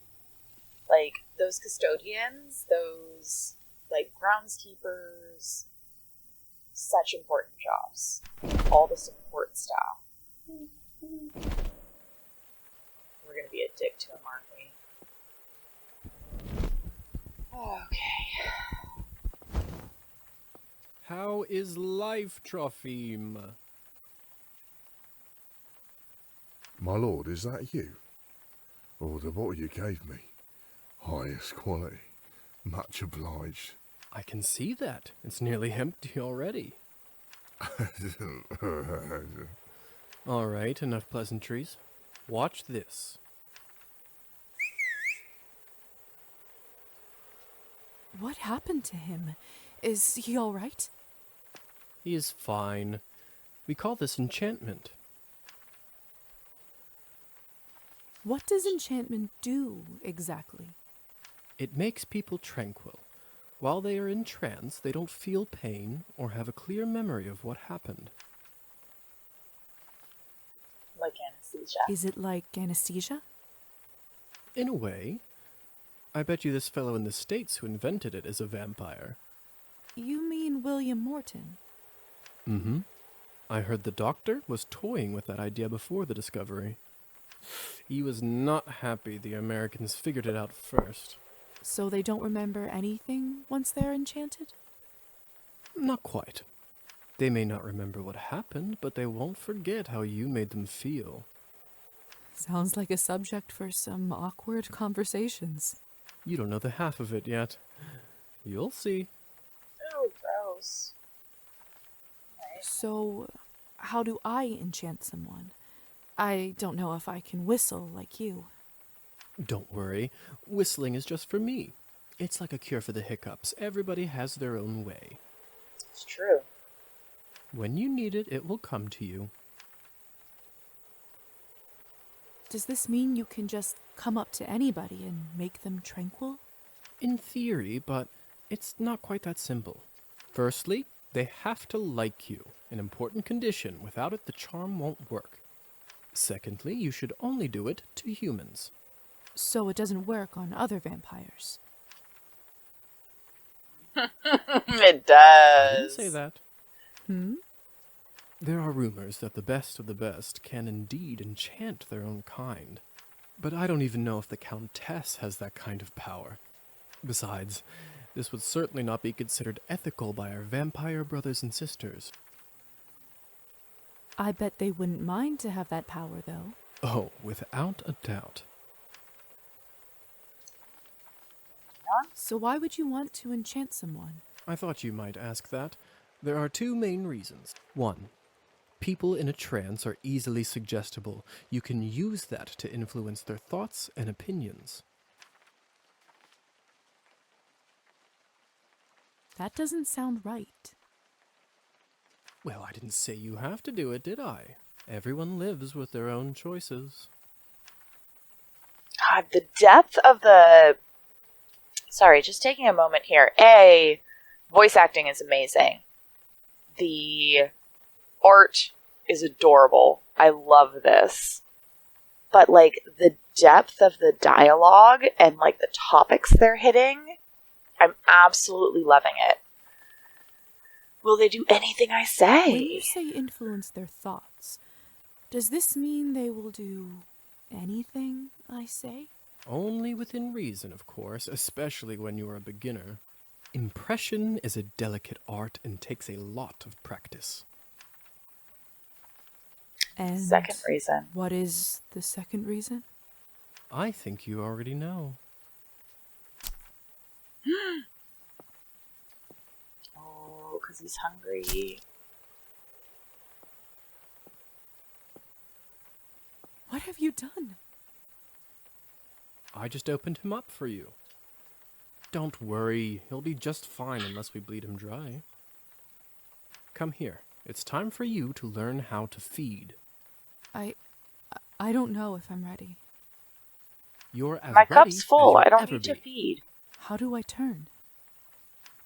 Like, those custodians, those, like, groundskeepers, such important jobs. All the support staff. We're gonna be a dick to them, aren't we? Okay. How is life, Trophime? My lord, is that you? Oh, the bottle you gave me. Highest quality. Much obliged. I can see that. It's nearly empty already. All right, enough pleasantries. Watch this. What happened to him? Is he all right? He is fine. We call this enchantment. What does enchantment do, exactly? It makes people tranquil. While they are in trance, they don't feel pain or have a clear memory of what happened. Like anesthesia. Is it like anesthesia? In a way. I bet you this fellow in the States who invented it is a vampire. You mean William Morton? Mm-hmm. I heard the doctor was toying with that idea before the discovery. He was not happy the Americans figured it out first. So they don't remember anything once they're enchanted? Not quite. They may not remember what happened, but they won't forget how you made them feel. Sounds like a subject for some awkward conversations. You don't know the half of it yet. You'll see. Oh, gross. Right. So, how do I enchant someone? I don't know if I can whistle like you. Don't worry. Whistling is just for me. It's like a cure for the hiccups. Everybody has their own way. It's true. When you need it, it will come to you. Does this mean you can just come up to anybody and make them tranquil? In theory, but it's not quite that simple. Firstly, they have to like you, an important condition. Without it, the charm won't work. Secondly, you should only do it to humans. So it doesn't work on other vampires. It does. I didn't say that. There are rumors that the best of the best can indeed enchant their own kind. But I don't even know if the Countess has that kind of power. Besides, this would certainly not be considered ethical by our vampire brothers and sisters. I bet they wouldn't mind to have that power, though. Oh, without a doubt. So why would you want to enchant someone? I thought you might ask that. There are two main reasons. One, people in a trance are easily suggestible. You can use that to influence their thoughts and opinions. That doesn't sound right. Well, I didn't say you have to do it, did I? Everyone lives with their own choices. God, the depth of the... Sorry, just taking a moment here. A, voice acting is amazing. The art is adorable. I love this. But, like, the depth of the dialogue and, like, the topics they're hitting, I'm absolutely loving it. Will they do anything I say? When you say influence their thoughts, does this mean they will do anything I say? Only within reason, of course, especially when you're a beginner. Impression is a delicate art and takes a lot of practice. And second reason. What is the second reason? I think you already know. Oh, because he's hungry. What have you done? I just opened him up for you. Don't worry, he'll be just fine unless we bleed him dry. Come here. It's time for you to learn how to feed. I don't know if I'm ready. You're as My ready cup's full. as I you'll don't ever need to be. feed. How do I turn?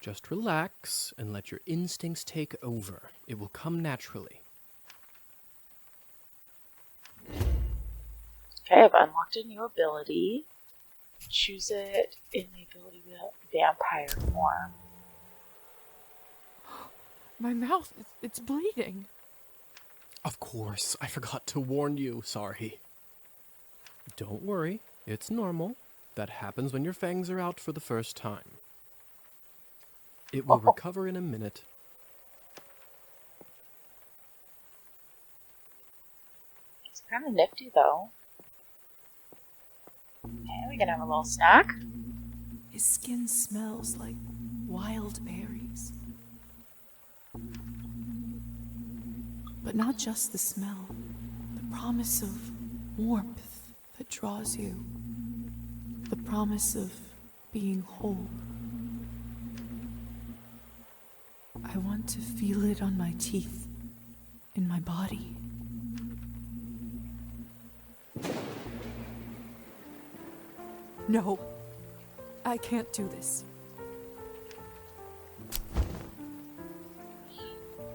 Just relax and let your instincts take over. It will come naturally. Okay, I've unlocked a new ability. Choose it in the ability vampire form. My mouth, it's bleeding. Of course, I forgot to warn you. Sorry. Don't worry, it's normal. That happens when your fangs are out for the first time. It will recover in a minute. It's kind of nifty, though. Okay, we can have a little snack. His skin smells like wild berries. But not just the smell. The promise of warmth that draws you. The promise of being whole. I want to feel it on my teeth, in my body. No, I can't do this.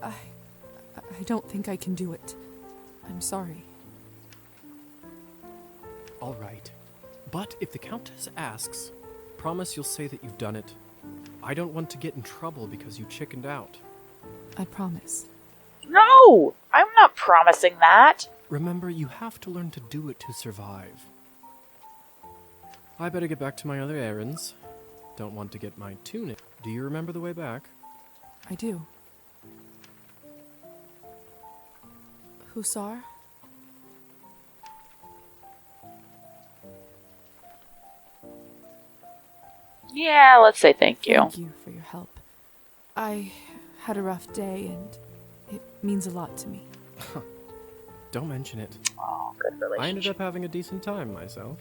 I don't think I can do it. I'm sorry. All right. But if the Countess asks, promise you'll say that you've done it. I don't want to get in trouble because you chickened out. I promise. No! I'm not promising that. Remember, you have to learn to do it to survive. I better get back to my other errands. Don't want to get my tunic. Do you remember the way back? I do. Hussar? Yeah, let's say thank you. Thank you for your help. I had a rough day and it means a lot to me. Don't mention it. Oh, good relationship. I ended up having a decent time myself.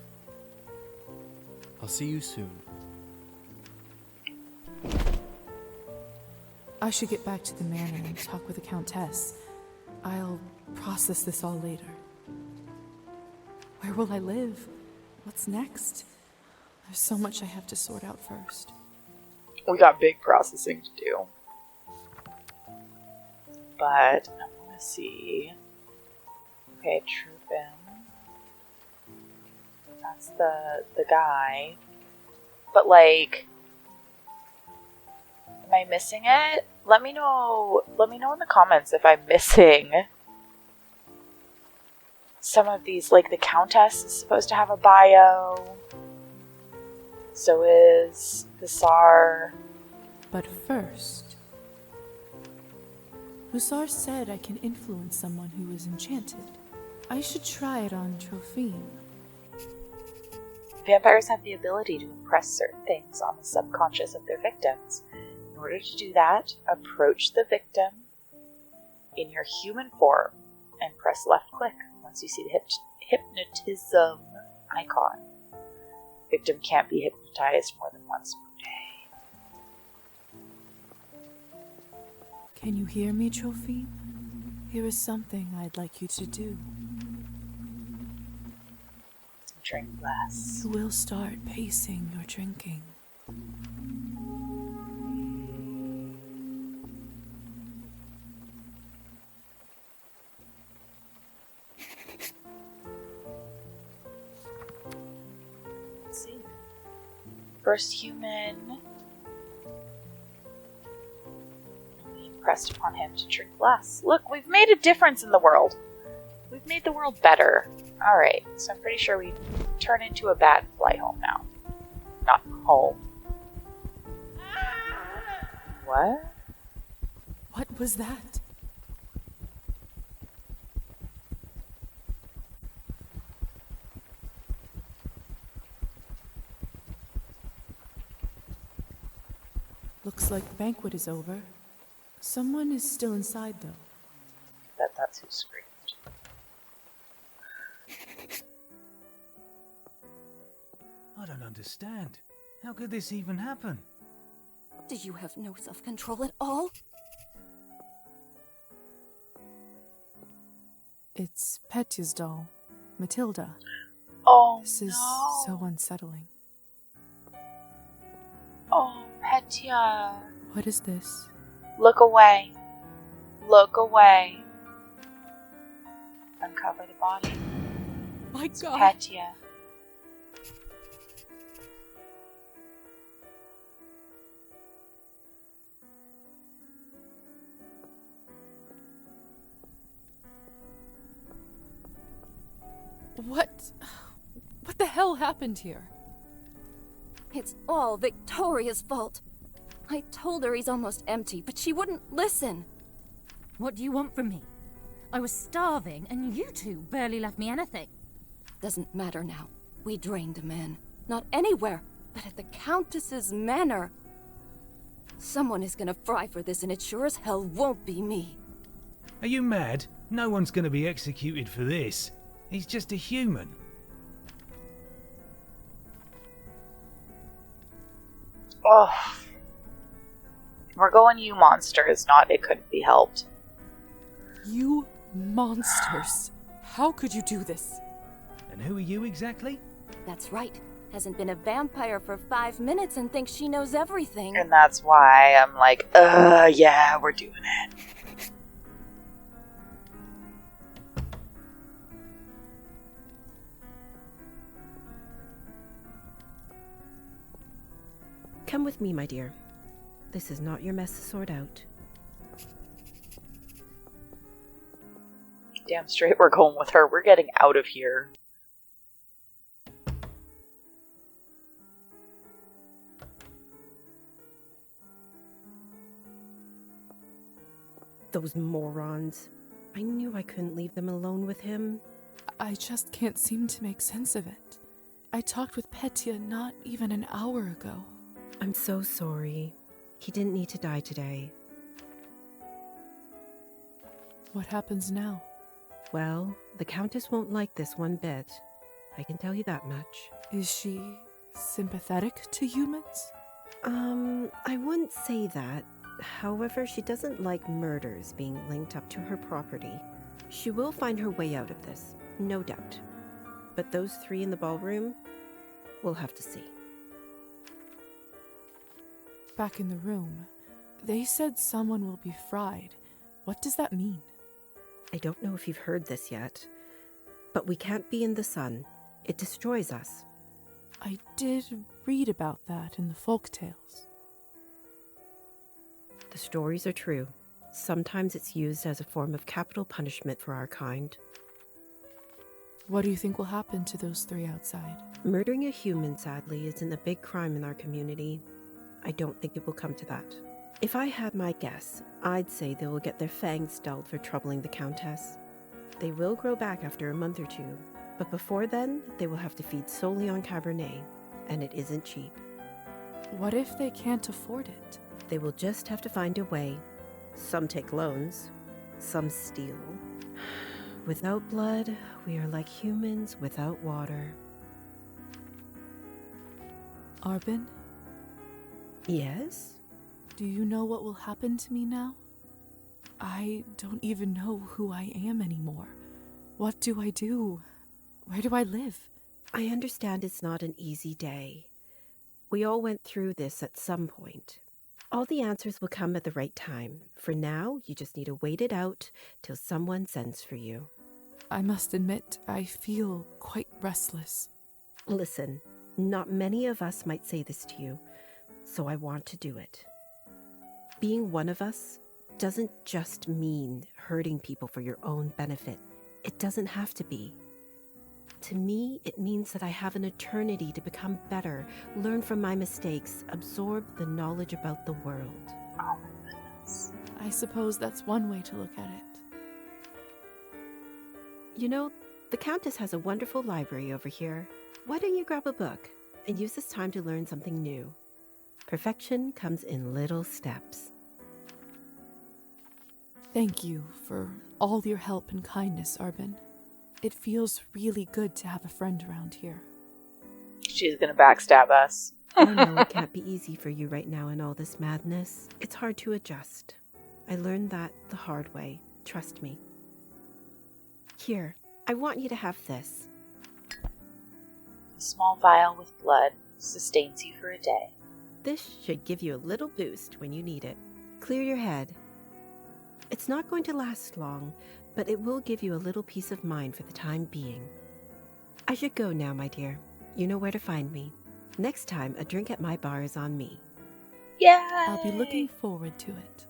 I'll see you soon. I should get back to the manor and talk with the Countess. I'll process this all later. Where will I live? What's next? There's so much I have to sort out first. We got big processing to do. But I want to see. Okay, Troopin. That's the guy. But like, am I missing it? Let me know in the comments if I'm missing some of these. Like the Countess is supposed to have a bio. So is the Tsar. But first, Hussar said I can influence someone who is enchanted. I should try it on Trophine. Vampires have the ability to impress certain things on the subconscious of their victims. In order to do that, approach the victim in your human form and press left click once you see the hypnotism icon. Victim can't be hypnotized more than once per day. Can you hear me, Trophine? Here is something I'd like you to do. Drink less. You will start pacing your drinking. Let's see. First human. We impressed upon him to drink less. Look, we've made a difference in the world. We've made the world better. Alright, so I'm pretty sure we turn into a bat and fly home now. Not home. What? What was that? Looks like the banquet is over. Someone is still inside, though. That's who screamed. I don't understand. How could this even happen? Do you have no self-control at all? It's Petya's doll, Matilda. Oh, this is so unsettling. Oh, Petya. What is this? Look away. Look away. Uncover the body. My it's God. Petya. What the hell happened here? It's all Victoria's fault. I told her he's almost empty, but she wouldn't listen. What do you want from me? I was starving, and you two barely left me anything. Doesn't matter now. We drained a man. Not anywhere, but at the Countess's manor. Someone is gonna fry for this, and it sure as hell won't be me. Are you mad? No one's gonna be executed for this. He's just a human. Oh. We're going you monsters, not it couldn't be helped. You monsters. How could you do this? And who are you exactly? That's right. Hasn't been a vampire for 5 minutes and thinks she knows everything. And that's why I'm like, yeah, we're doing it. Come with me, my dear. This is not your mess to sort out. Damn straight we're going with her. We're getting out of here. Those morons. I knew I couldn't leave them alone with him. I just can't seem to make sense of it. I talked with Petya not even an hour ago. I'm so sorry. He didn't need to die today. What happens now? Well, the Countess won't like this one bit. I can tell you that much. Is she sympathetic to humans? I wouldn't say that. However, she doesn't like murders being linked up to her property. She will find her way out of this, no doubt. But those 3 in the ballroom, we'll have to see. Back in the room, they said someone will be fried. What does that mean? I don't know if you've heard this yet, but we can't be in the sun. It destroys us. I did read about that in the folk tales. The stories are true. Sometimes it's used as a form of capital punishment for our kind. What do you think will happen to those 3 outside? Murdering a human, sadly, isn't a big crime in our community. I don't think it will come to that. If I had my guess, I'd say they will get their fangs dulled for troubling the Countess. They will grow back after a month or 2, but before then, they will have to feed solely on Cabernet, and it isn't cheap. What if they can't afford it? They will just have to find a way. Some take loans, some steal. Without blood, we are like humans without water. Arbin? Yes? Do you know what will happen to me now? I don't even know who I am anymore. What do I do? Where do I live? I understand it's not an easy day. We all went through this at some point. All the answers will come at the right time. For now, you just need to wait it out till someone sends for you. I must admit, I feel quite restless. Listen, not many of us might say this to you, so I want to do it. Being one of us doesn't just mean hurting people for your own benefit. It doesn't have to be. To me, it means that I have an eternity to become better, learn from my mistakes, absorb the knowledge about the world. Oh my goodness. I suppose that's one way to look at it. You know, the Countess has a wonderful library over here. Why don't you grab a book and use this time to learn something new? Perfection comes in little steps. Thank you for all your help and kindness, Arbin. It feels really good to have a friend around here. She's gonna backstab us. I know it can't be easy for you right now in all this madness. It's hard to adjust. I learned that the hard way. Trust me. Here, I want you to have this. A small vial with blood sustains you for a day. This should give you a little boost when you need it. Clear your head. It's not going to last long, but it will give you a little peace of mind for the time being. I should go now, my dear. You know where to find me. Next time, a drink at my bar is on me. Yeah. I'll be looking forward to it.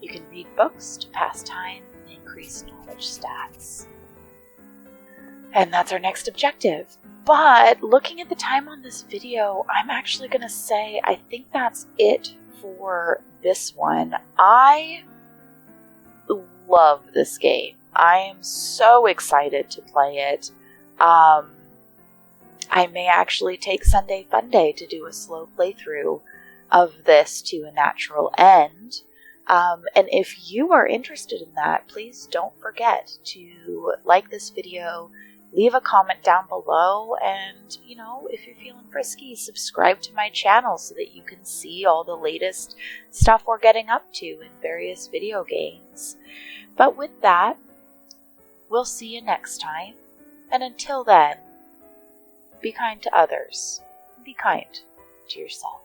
You can read books to pass time and increase knowledge stats. And that's our next objective. But looking at the time on this video, I'm actually going to say I think that's it for this one. I love this game. I am so excited to play it. I may actually take Sunday Funday to do a slow playthrough of this to a natural end. And if you are interested in that, please don't forget to like this video, leave a comment down below, and, you know, if you're feeling frisky, subscribe to my channel so that you can see all the latest stuff we're getting up to in various video games. But with that, we'll see you next time, and until then, be kind to others, be kind to yourself.